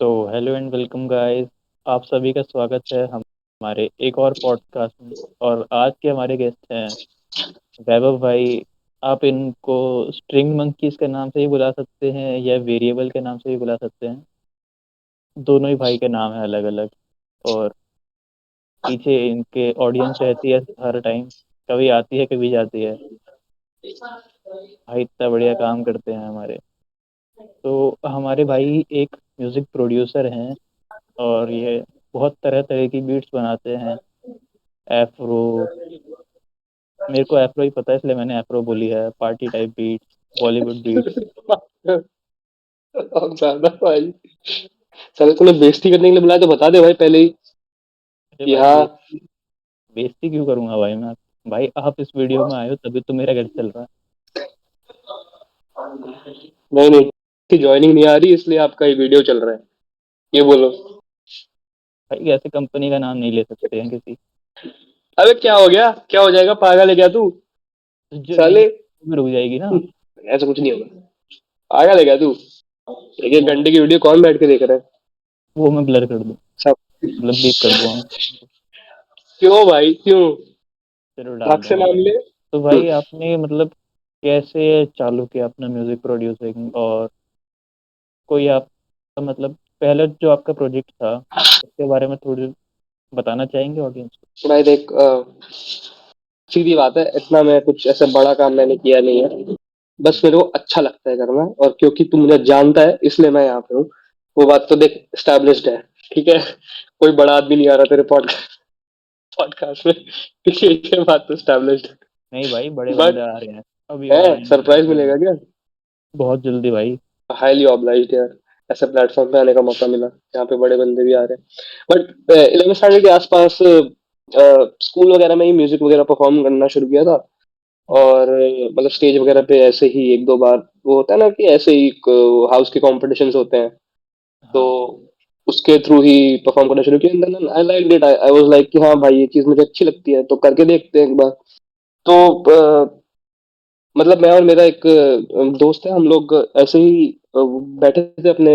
तो hello and welcome guys. आप सभी का स्वागत है हमारे एक और पॉडकास्ट में। और आज के हमारे गेस्ट हैं वैभव भाई। आप इनको स्ट्रिंग मंकीज के नाम से ही बुला सकते हैं या वेरिएबल के नाम से भी बुला सकते हैं। दोनों ही भाई के नाम है अलग अलग। और पीछे इनके ऑडियंस रहती है हर टाइम, कभी आती है कभी जाती है। भाई इतना बढ़िया काम करते हैं हमारे। तो हमारे भाई एक म्यूज़िक प्रोड्यूसर हैं और ये बहुत तरह तरह की बीट्स बनाते हैं। एफ्रो, मेरे को एफ्रो ही पता है इसलिए मैंने एफ्रो बोली है। Party type beats, Bollywood beats. अब ज्यादा भाई। चलो तूने बेइज्जती करने के लिए बुलाया तो बता दे भाई पहले ही अरे कि भाई हाँ। बेइज्जती क्यों करूंगा भाई मैं। भाई आप इस वीडियो में आए हो तभी तो मेरा घर चल रहा है। नहीं नहीं, की ज्वाइनिंग नहीं आ रही इसलिए आपका ये वीडियो चल रहा है, ये बोलो। भाई ऐसे कंपनी का नाम नहीं ले सकते हैं किसी। अबे क्या हो गया, क्या हो जाएगा, पागल है क्या तू? जो नहीं साले, रुक जाएगी ना। ऐसा कुछ नहीं होगा। पागल है क्या तू? एक एक वो घंटे की वीडियो कौन बैठ के देख रहा है? वो मैं ब्लर कर दूँ, सब। मतलब बीप कर दूंगा मैं। क्यों भाई, क्यों? चलो डाल हक से दूंगा मांग भाई। ले। तो भाई आपने मतलब कैसे चालू किया अपना म्यूजिक प्रोड्यूसिंग, और कोई आप मतलब पहले जो आपका प्रोजेक्ट था उसके बारे में थोड़ी बताना चाहेंगे ऑडियंस को। भाई देख, सीधी बात है, इतना मैं कुछ ऐसा बड़ा काम मैंने किया नहीं है। बस हम्म, मेरे को अच्छा लगता है करना, और क्योंकि तू मुझे जानता है इसलिए मैं यहाँ पे हूँ। वो बात तो देख, स्टैब्लिश्ड है। ठीक है, कोई बड़ा आदमी नहीं आ रहा तेरे पॉडकास्ट में, इसलिए ये बात तो स्टैब्लिश्ड नहीं भाई बड़े है। बंदे बट आ रहे हैं अभी है, ऑनलाइन सरप्राइज में। मिलेगा क्या? बहुत जल्दी भाई। हाईली ऑब्लाइज्ड यार, ऐसे प्लेटफॉर्म पे आने का मौका मिला यहाँ पे बड़े बंदे भी आ रहे हैं। बट 11 स्टैंडर्ड के आसपास स्कूल वगैरह में ही म्यूजिक वगैरह परफॉर्म करना शुरू किया था। और मतलब स्टेज वगैरह पे ऐसे ही एक दो बार, वो होता है ना कि ऐसे ही हाउस के कॉम्पिटिशन्स होते हैं, तो हाँ। उसके थ्रू ही परफॉर्म करना शुरू किया। Then I like it, I was like कि हाँ भाई ये चीज मुझे अच्छी लगती है तो करके देखते हैं एक बार। तो मतलब मैं और मेरा एक दोस्त है, हम लोग ऐसे ही बैठे थे अपने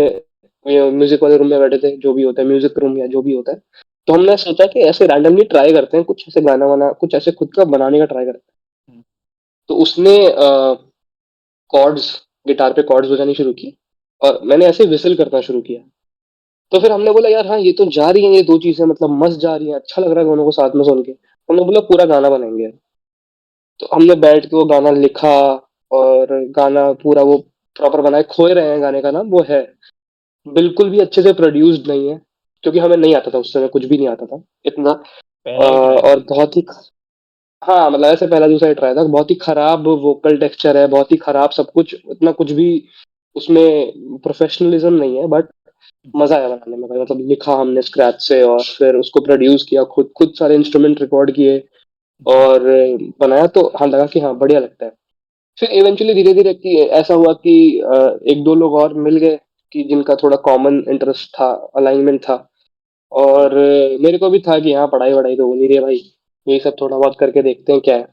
म्यूजिक वाले रूम में बैठे थे, जो भी होता है म्यूजिक रूम या जो भी होता है। तो हमने सोचा कि ऐसे रैंडमली ट्राई करते हैं, कुछ ऐसे गाना वाना कुछ ऐसे खुद का बनाने का ट्राई करते हैं। हम्म, तो उसने कॉर्ड्स, गिटार पे कॉर्ड्स बजानी शुरू की, और मैंने ऐसे विसल करना शुरू किया। तो फिर हमने बोला यार हाँ ये तो जा रही है, ये दो चीजें मतलब मस्त जा रही है, अच्छा लग रहा है दोनों को साथ में सुन के। हमने बोला पूरा गाना बनाएंगे। तो हमने बैठ के वो गाना लिखा, और गाना पूरा वो प्रॉपर बनाए, खोए रहे हैं गाने का नाम वो है। बिल्कुल भी अच्छे से प्रोड्यूस्ड नहीं है, क्योंकि हमें नहीं आता था उस समय, कुछ भी नहीं आता था इतना। पहला ही ट्राई और था। बहुत ही, हाँ मतलब ऐसे पहला दूसरा ट्राई था, बहुत ही खराब वोकल टेक्सचर है, बहुत ही खराब सब कुछ, इतना कुछ भी उसमें प्रोफेशनलिज्म नहीं है। बट मजा आया बनाने में भाई, मतलब लिखा हमने स्क्रैच से और फिर उसको प्रोड्यूस किया, खुद खुद सारे इंस्ट्रूमेंट रिकॉर्ड किए जी। और बनाया, तो हाँ लगा कि हाँ बढ़िया लगता है। फिर इवेंचुअली धीरे धीरे कि ऐसा हुआ कि एक दो लोग और मिल गए कि जिनका थोड़ा कॉमन इंटरेस्ट था, अलाइनमेंट था। और मेरे को भी था कि हाँ पढ़ाई वढ़ाई तो हो नहीं रही है भाई, यही सब थोड़ा बहुत करके देखते हैं क्या है।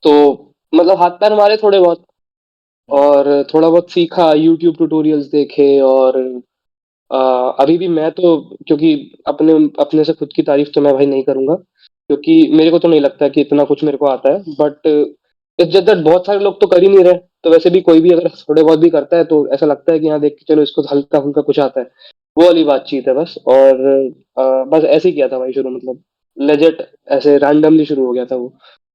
तो मतलब हाथ पैर मारे थोड़े बहुत, हम्म, और थोड़ा बहुत सीखा, यूट्यूब ट्यूटोरियल्स देखे। और अ, अभी भी मैं तो, क्योंकि अपने अपने से खुद की तारीफ तो मैं भाई नहीं करूंगा, क्योंकि मेरे को तो नहीं लगता कि इतना कुछ मेरे को आता है। बट इट्स जस्ट दैट बहुत सारे लोग तो कर ही नहीं रहे, तो वैसे भी कोई भी अगर थोड़े बहुत भी करता है तो ऐसा लगता है कि हाँ देख के चलो इसको तो हल्का फुल्का कुछ आता है। वो वाली बातचीत है बस। और बस ऐसे ही किया था भाई शुरू, मतलब लेजेट ऐसे रैंडमली शुरू हो गया था वो।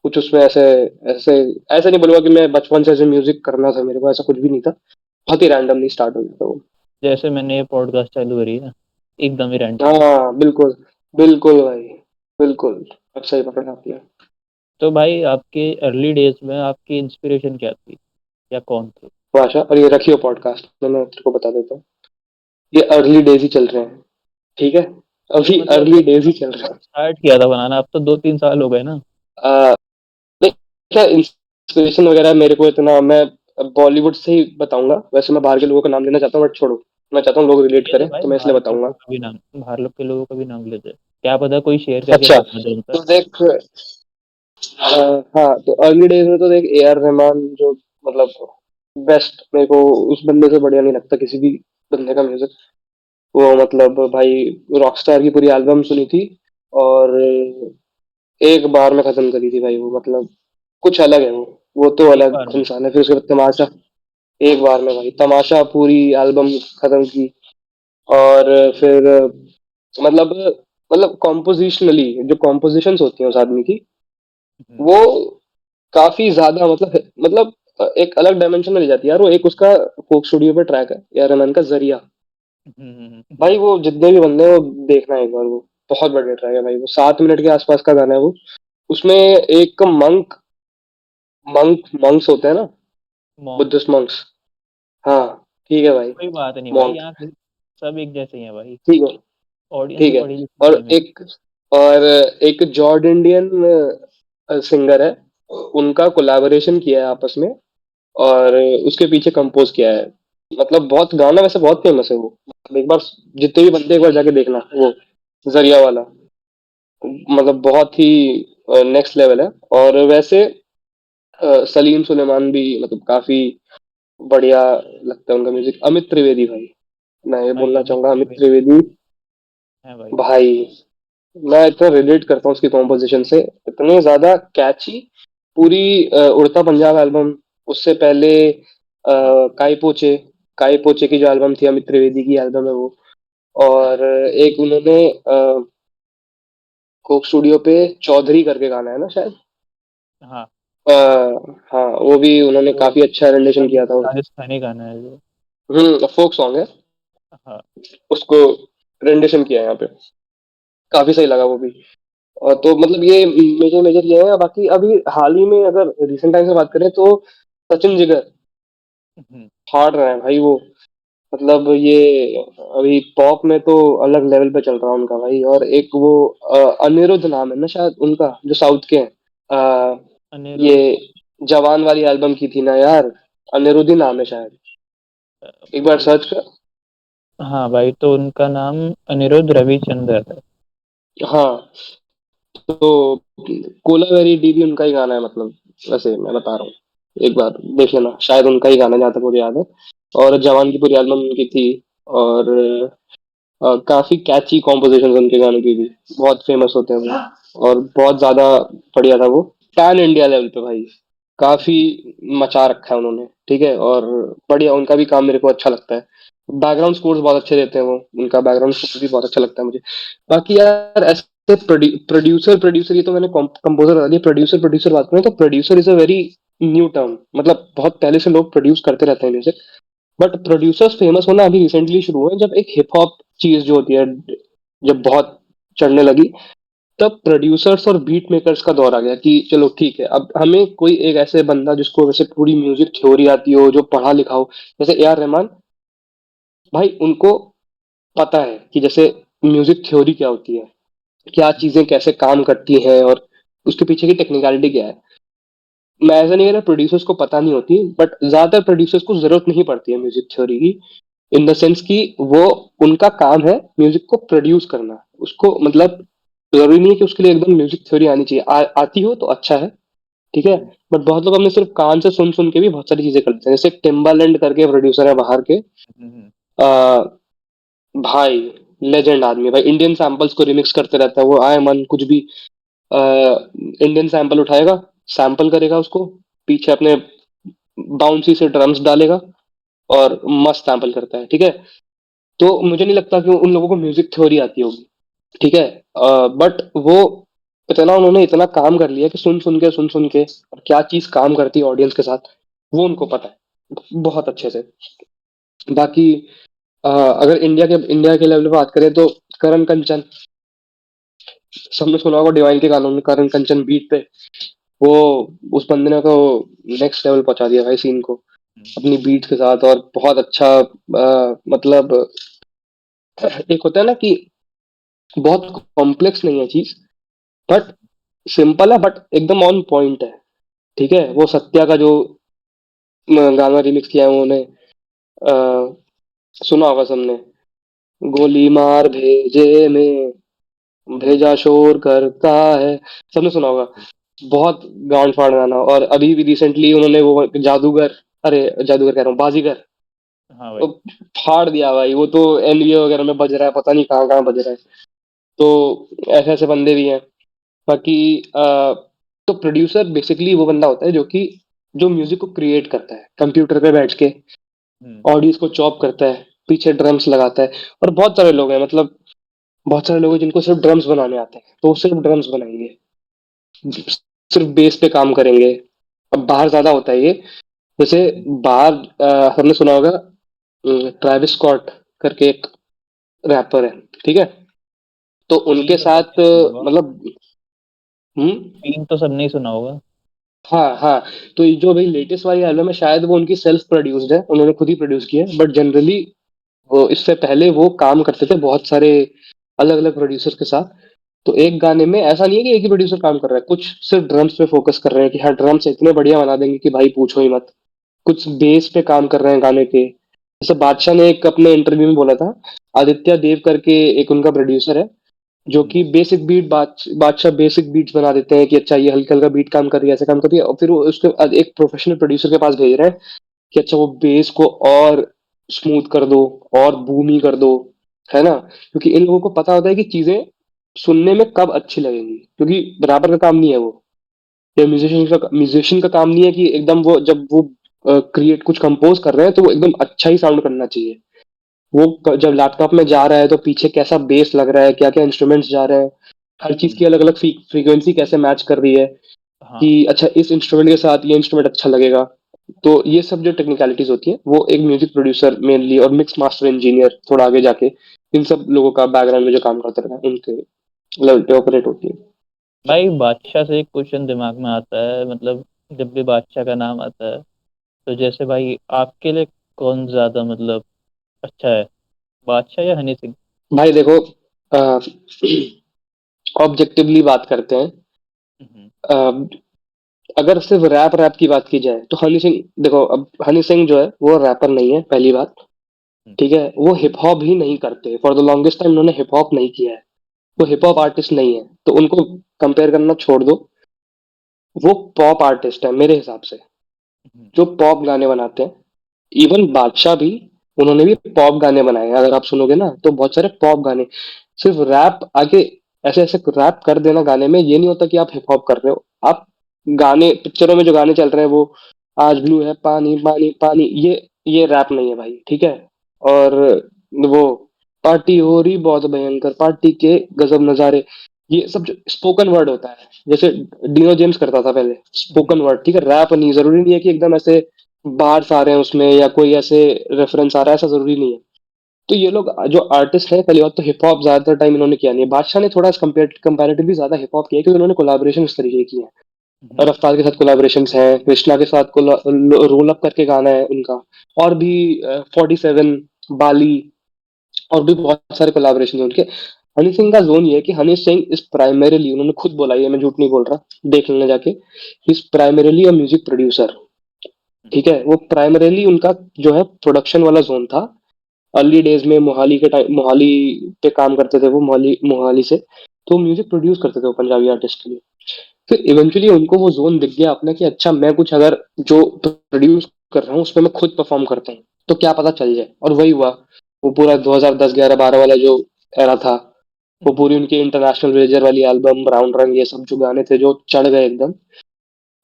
कुछ उसमें ऐसे ऐसे ऐसे नहीं बोलूंगा कि मैं बचपन से ऐसे म्यूजिक करना था मेरे को, ऐसा कुछ भी नहीं था। बहुत ही रैंडमली स्टार्ट हो गया था वो। जैसे मैंने ये पॉडकास्ट चालू करी है एकदम ही रैंडम। हाँ बिल्कुल, बिल्कुल भाई, बिल्कुल। अब सही पकड़ा आपने। तो भाई आपके अर्ली डेज में आपकी इंस्पिरेशन क्या थी या कौन थे? भाषा, और ये रखियो पॉडकास्ट में मैं तेरे को बता देता हूँ, ये अर्ली डेज ही चल रहे हैं। ठीक है, नहीं अभी मतलब अर्ली डेज कब ही चल रहे कब स्टार्ट किया था बनाना? अब तो 2-3 साल हो गए ना। हैं। देख, क्या इंस्पिरेशन वगैरह मेरे को इतना, मैं बॉलीवुड से ही बताऊंगा, वैसे मैं बाहर के लोगों का नाम लेना चाहता हूँ बट छोड़ो, मैं चाहता हूँ लोग रिलेट ले ले करें भाई, तो मैं इसलिए बताऊंगा। बाहर लोग के लोगों का भी नाम ले दे, क्या पता कोई शेयर करके अच्छा, पहुंचा दे उन तक। तो देख, हाँ तो अर्ली डेज में तो देख ए आर रहमान जो, मतलब बेस्ट, मेरे को उस बंदे से बढ़िया नहीं लगता किसी भी बंदे का म्यूजिक। वो मतलब भाई रॉकस्टार की पूरी एल्बम सुनी थी और एक बार में खत्म करी थी भाई वो मतलब कुछ अलग है वो तो एक अलग बार में? इंसान है। फिर उसके बाद तमाशा, एक बार में भाई तमाशा पूरी एल्बम खत्म की। और फिर मतलब मतलब कॉम्पोजिशनली जो कॉम्पोजिशंस होती हैं उस आदमी की, हम्म। वो काफी ज्यादा मतलब एक अलग डायमेंशन में ले जाती है यार। वो एक उसका कोक स्टूडियो पे ट्रैक है यार रहमान का जरिया। भाई वो जितने भी बंदे हैं वो देखना है एक बार। वो बहुत बढ़िया ट्रैक है भाई। वो 7 मिनट के आसपास का गाना है वो। उसमें एक मंक्स होते हैं ना, मॉन्क। Buddhist monks. हाँ, ठीक है भाई। कोई बात नहीं भाई, मॉन्क, यहाँ सब एक जैसे ही हैं भाई। ठीक है। ऑडियंस भी ठीक है। पढ़ी लिखी और नहीं है मेरी। एक जॉर्ड इंडियन सिंगर है, उनका कोलैबोरेशन किया है आपस में। और उसके पीछे कंपोज किया है। मतलब बहुत गाना वैसे बहुत फेमस है वो। एक बार जितने भी बनते हैं, एक बार जाके देखना वो जरिया वाला। मतलब बहुत ही नेक्स्ट लेवल है। और वैसे सलीम सुलेमान भी मतलब काफी बढ़िया लगता है उनका म्यूजिक। अमित त्रिवेदी भाई, मैं ये भाई बोलना अमित चाहूंगा, अमित त्रिवेदी त्रिवेदी है भाई। भाई, मैं इतना रिलेट करता हूँ उसकी कॉम्पोजिशन से। इतने ज्यादा कैची। पूरी उड़ता पंजाब एल्बम, उससे पहले हाँ काई पोचे, काई पोचे की जो एल्बम थी, अमित त्रिवेदी की एल्बम है वो। हाँ और एक उन्होंने कोक स्टूडियो पे चौधरी करके गाना है ना शायद। हाँ। अ, हाँ, वो भी उन्होंने वो काफी अच्छा रेंडिशन किया था। राजस्थानी गाना है जो। फोक सॉन्ग है। हाँ। उसको रेंडिशन किया है यहाँ पे, काफी सही लगा वो भी। और तो मतलब ये मेजर मेजर ये है। बाकी अभी हाल ही में अगर रिसेंट टाइम से बात करें तो सचिन जिगर हम्म। फाड़ रहे हैं भाई वो। मतलब ये अभी पॉप में तो अलग लेवल पे चल रहा है उनका भाई। और एक वो अनिरुद्ध नाम है ना शायद उनका, जो साउथ के हैं। ये अनिरुद्ध। जवान वाली एल्बम की थी ना यार, अनिरुद्ध ही नाम है शायद। एक बार भाई सर्च कर। हाँ भाई, तो उनका नाम अनिरुद्ध रविचंद्र है। हाँ, तो कोलावेरी डी भी उनका ही गाना है मतलब। वैसे मैं बता रहा हूँ, एक बार देख लेना, शायद उनका ही गाना है जहाँ तक मुझे याद है। और जवान की पूरी एल्बम उनकी थी। और काफी कैची कॉम्पोजिशन उनके गानों की भी, बहुत फेमस होते हैं वो। और बहुत ज्यादा बढ़िया था वो। पैन इंडिया लेवल पे भाई काफी मचा रखा है उन्होंने, ठीक है। और बढ़िया उनका भी काम मेरे को अच्छा लगता है। बैकग्राउंड स्कोर्स बहुत अच्छे देते हैं वो। उनका बैकग्राउंड स्कोर भी बहुत अच्छा लगता है मुझे। बाकी यार ऐसे प्रोड्यूसर प्रोड्यूसर, ये तो मैंने कंपोजर बता दिया। प्रोड्यूसर प्रोड्यूसर बात करें तो producer is a very new term. मतलब बहुत पहले से लोग प्रोड्यूस करते रहते हैं म्यूजिक, बट प्रोड्यूसर्स फेमस होना अभी रिसेंटली शुरू हुए हैं। जब एक हिप हॉप चीज जो होती है जब बहुत चढ़ने लगी, तब प्रोड्यूसर्स और बीट मेकर्स का दौर आ गया कि चलो ठीक है, अब हमें कोई एक ऐसे बंदा जिसको वैसे पूरी म्यूजिक थ्योरी आती हो, जो पढ़ा लिखा हो, जैसे ए आर रहमान भाई। उनको पता है कि जैसे म्यूजिक थ्योरी क्या होती है, क्या चीजें कैसे काम करती हैं, और उसके पीछे की टेक्निकलिटी क्या है। मैं ऐसा नहीं कह रहा प्रोड्यूसर्स को पता नहीं होती, बट ज्यादातर प्रोड्यूसर्स को जरूरत नहीं पड़ती है म्यूजिक थ्योरी की। इन द सेंस कि वो, उनका काम है म्यूजिक को प्रोड्यूस करना। उसको मतलब जरूरी नहीं है कि उसके लिए एकदम म्यूजिक थ्योरी आनी चाहिए। आती हो तो अच्छा है, ठीक है। बट बहुत लोग अपने सिर्फ कान से सुन सुन के भी बहुत सारी चीजें करते हैं। जैसे टिम्बालैंड करके प्रोड्यूसर है बाहर के, आ, भाई लेजेंड आदमी है भाई। इंडियन सैम्पल्स को रिमिक्स करते रहता है वो। आए मन कुछ भी इंडियन सैंपल उठाएगा, सैंपल करेगा उसको, पीछे अपने बाउंसी से ड्रम्स डालेगा, और मस्त सैंपल करता है, ठीक है। तो मुझे नहीं लगता कि उन लोगों को म्यूजिक थ्योरी आती होगी, ठीक है। बट वो इतना, उन्होंने इतना काम कर लिया कि सुन सुन के और क्या चीज काम करती है ऑडियंस के साथ, वो उनको पता है बहुत अच्छे से। बाकी अगर इंडिया के लेवल पे बात करें तो करण कंचन, सबने सुना होगा डिवाइन के गानों में करण कंचन बीट पे। वो, उस बंदे ने तो नेक्स्ट लेवल पहुंचा दिया भाई सीन को अपनी बीट के साथ। और बहुत अच्छा मतलब एक होता है ना कि बहुत कॉम्प्लेक्स नहीं है चीज, बट सिंपल है, बट एकदम ऑन पॉइंट है, ठीक है। वो सत्या का जो गाना रिमिक्स किया है उन्होंने, सुना होगा सबने, गोली मार भेजे में भेजा शोर करता है, सबने सुना होगा। बहुत गांड फाड़ गाना। और अभी भी रिसेंटली उन्होंने वो जादूगर, अरे जादूगर कह रहा हूँ, बाजीगर। हाँ वो भाई। फाड़ दिया भाई, वो तो एनबीए वगैरह में बज रहा है, पता नहीं कहाँ कहाँ बज रहा है। तो ऐसे ऐसे बंदे भी हैं। बाकी तो प्रोड्यूसर बेसिकली वो बंदा होता है जो कि जो म्यूजिक को क्रिएट करता है कंप्यूटर पे बैठ के, हम्म। ऑडियोज को चॉप करता है, पीछे ड्रम्स लगाता है। और बहुत सारे लोग हैं, मतलब बहुत सारे लोग हैं जिनको सिर्फ ड्रम्स बनाने आते हैं, तो वो सिर्फ ड्रम्स बनाएंगे, सिर्फ बेस पे काम करेंगे। अब बाहर ज्यादा होता है ये। जैसे बाहर हमने सुना होगा, ट्रेविस स्कॉट करके एक रैपर है, ठीक है? तो क्वीन उनके तो साथ सबने सुना होगा। मतलब हम्म क्वीन तो सबने ही सुना होगा। हाँ हाँ। तो ये जो भाई लेटेस्ट वाली एल्बम है, शायद वो उनकी सेल्फ प्रोड्यूस्ड है, उन्होंने खुद ही प्रोड्यूस किया है। बट जनरली वो इससे पहले वो काम करते थे बहुत सारे अलग अलग प्रोड्यूसर के साथ। तो एक गाने में ऐसा नहीं है कि एक ही प्रोड्यूसर काम कर रहा है, कुछ सिर्फ ड्रम्स पे फोकस कर रहे हैं कि हाँ ड्रम्स इतने बढ़िया बना देंगे कि भाई पूछो ही मत। कुछ बेस पे काम कर रहे हैं गाने के। जैसे बादशाह ने एक अपने इंटरव्यू में बोला था, आदित्य देव करके एक उनका प्रोड्यूसर है, जो हम्म। कि बेसिक बीट बादशाह बेसिक बीट्स बना देते हैं कि अच्छा ये हल्का हल्का बीट काम कर रही है, ऐसे काम कर रही है, और फिर वो उसके बाद एक प्रोफेशनल प्रोड्यूसर के पास भेज रहे हैं कि अच्छा वो बेस को और स्मूथ कर दो, और बूमी कर दो, है ना? क्योंकि इन लोगों को पता होता है कि चीजें सुनने में कब अच्छी लगेंगी, क्योंकि बराबर का काम नहीं है वो। या म्यूजिशियन का काम नहीं है कि एकदम वो जब वो क्रिएट कुछ कंपोज कर रहे हैं तो वो एकदम अच्छा ही साउंड करना चाहिए। वो जब लैपटॉप में जा रहा है तो पीछे कैसा बेस लग रहा है, क्या क्या इंस्ट्रूमेंट्स जा रहे हैं, हर चीज की हम्म। अलग अलग फ्रीक्वेंसी कैसे मैच कर रही है, कि हाँ अच्छा इस इंस्ट्रूमेंट के साथ ये इंस्ट्रूमेंट अच्छा लगेगा। तो ये सब जो टेक्निकलिटीज होती है वो एक म्यूजिक प्रोड्यूसर मेनली, और मिक्स मास्टर इंजीनियर थोड़ा आगे जाके, इन सब लोगों का बैकग्राउंड में जो काम करते हैं उनके लेवल पे ऑपरेट होती है। भाई, बादशाह से एक क्वेश्चन दिमाग में आता है, मतलब जब भी बादशाह का नाम आता है, तो जैसे भाई आपके लिए कौन ज्यादा मतलब अच्छा है, बादशाह या हनी सिंह? भाई देखो, ऑब्जेक्टिवली बात करते हैं। हम्म। अ, अगर सिर्फ रैप रैप की बात की जाए तो हनी सिंह, देखो अब हनी सिंह जो है वो रैपर नहीं है, पहली बात। हम्म। ठीक है, वो हिप हॉप ही नहीं करते, फॉर द लॉन्गेस्ट टाइम उन्होंने हिप हॉप नहीं किया है। वो हम्म। हिप हॉप आर्टिस्ट नहीं है, तो उनको कंपेयर करना छोड़ दो। वो पॉप आर्टिस्ट है मेरे हिसाब से, हम्म। जो पॉप गाने बनाते हैं। इवन बादशाह भी, उन्होंने भी पॉप गाने बनाए हैं, अगर आप सुनोगे ना तो बहुत सारे पॉप गाने। सिर्फ रैप आगे ऐसे ऐसे रैप कर देना गाने में, ये नहीं होता कि आप हिप हॉप कर रहे हो। आप गाने, पिक्चरों में जो गाने चल रहे हैं वो आज ब्लू है पानी पानी पानी, ये रैप नहीं है भाई, ठीक है? और वो पार्टी हो रही बहुत भयंकर, पार्टी के गजब नजारे, ये सब जो स्पोकन वर्ड होता है, जैसे डिनो जेम्स करता था पहले, स्पोकन हम्म। वर्ड, ठीक है? रैप नहीं, जरूरी नहीं है कि एकदम ऐसे बार्स आ रहे हैं उसमें या कोई ऐसे रेफरेंस आ रहा है, ऐसा जरूरी नहीं है। तो ये लोग जो आर्टिस्ट हैं, पहली बात तो हिप हॉप ज्यादातर टाइम इन्होंने किया नहीं है। बादशाह ने थोड़ा कंपेरेटिवली ज्यादा हिप हॉप किया है, क्योंकि उन्होंने कोलैबोरेशन इस तरीके की है। हम्म। रफ्तार के साथ कोलैबोरेशन है, कृष्णा के साथ रोल अप करके गाना है उनका, और भी 47, बाली, और भी बहुत सारे कोलैबोरेशन है उनके। हनी सिंह का जोन ये है कि हनी सिंह इज प्राइमरीली, उन्होंने खुद बोला, ये मैं झूठ नहीं बोल रहा, देख लेना जाके, is primarily a music producer. ठीक है, वो प्राइमरीली उनका जो है प्रोडक्शन वाला जोन था। अर्ली डेज में मोहाली के टाइम, मोहाली पे काम करते थे वो, मोहाली मोहाली से तो म्यूजिक प्रोड्यूस करते थे वो पंजाबी आर्टिस्ट के लिए। फिर इवेंचुअली उनको वो जोन दिख गया अपना कि अच्छा मैं कुछ अगर जो प्रोड्यूस कर रहा हूँ उसमें मैं खुद परफॉर्म करता हूँ तो क्या पता चल जाए, और वही हुआ। वो पूरा 2010 11 12 वाला जो एरा था, वो हम्म। पूरी उनकी इंटरनेशनल विलेजर वाली एल्बम, ब्राउन रंग, ये सब जो गाने थे जो चढ़ गए एकदम।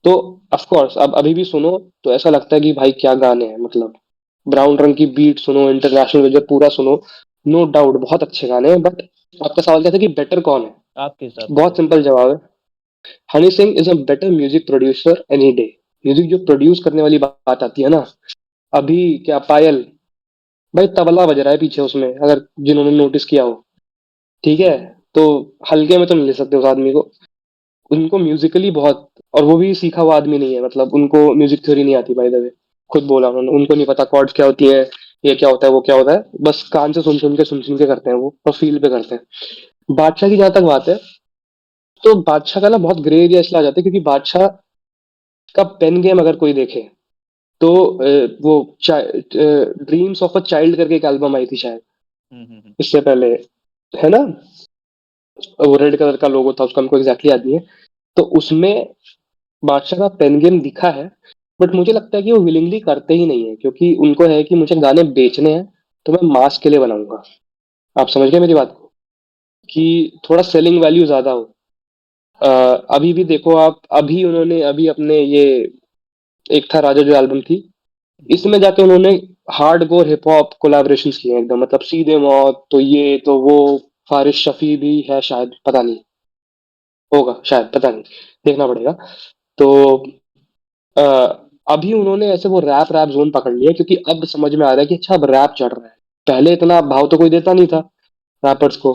तो ऑफ कोर्स अब अभी भी सुनो तो ऐसा लगता है कि भाई क्या गाने हैं, मतलब ब्राउन रंग की बीट सुनो, इंटरनेशनल विलेजर पूरा सुनो, नो डाउट बहुत अच्छे गाने हैं। बट आपका सवाल क्या था कि बेटर कौन है? आपके हिसाब से। बहुत सिंपल जवाब है, Honey Singh is a better music producer any day. Music जो प्रोड्यूस करने वाली बात आती है ना, अभी क्या पायल, भाई तबला बज रहा है पीछे उसमें, अगर जिन्होंने नोटिस किया हो, ठीक है? हम्म। तो हल्के में तो नहीं ले सकते उस आदमी को। उनको म्यूजिकली बहुत, और वो भी सीखा हुआ आदमी नहीं है, मतलब उनको म्यूजिक थ्योरी नहीं आती, बाय द वे। खुद बोला उन्होंने, उनको नहीं पता कॉर्ड्स क्या होती है, ये क्या होता है वो क्या होता है, बस कान से सुन सुन के करते हैं वो, और फील पे करते हैं। बादशाह की जहां तक बात है, तो बादशाह का ना बहुत ग्रे एरिया इसलिए आ जाता है क्योंकि बादशाह का पेन गेम अगर कोई देखे तो वो ड्रीम्स ऑफ अ चाइल्ड करके एक एल्बम आई थी शायद हम्म। हम्म। इससे पहले, है ना? वो रेड कलर का लोगो था उसका, हमको एग्जैक्टली याद नहीं है। तो उसमें बादशाह का पेन गेम दिखा है, बट मुझे लगता है कि वो विलिंगली करते ही नहीं है, क्योंकि उनको है कि मुझे गाने बेचने हैं, तो मैं मास के लिए बनाऊंगा। आप समझ गए मेरी बात को, कि थोड़ा सेलिंग वैल्यू ज्यादा हो। अ, अभी भी देखो आप, अभी उन्होंने अभी अपने ये एक था राजा जो एल्बम थी, हम्म। इसमें जाके उन्होंने हार्डकोर हिप हॉप कोलैबोरेशंस किए हैं एकदम, मतलब सीधे मौत तो ये तो वो, फारिश शफी भी है शायद, पता नहीं, होगा शायद, पता नहीं, देखना पड़ेगा। तो अ, अभी उन्होंने ऐसे वो रैप रैप जोन पकड़ लिया, क्योंकि अब समझ में आ रहा है कि अच्छा अब रैप चढ़ रहा है। पहले इतना भाव तो कोई देता नहीं था रैपर्स को।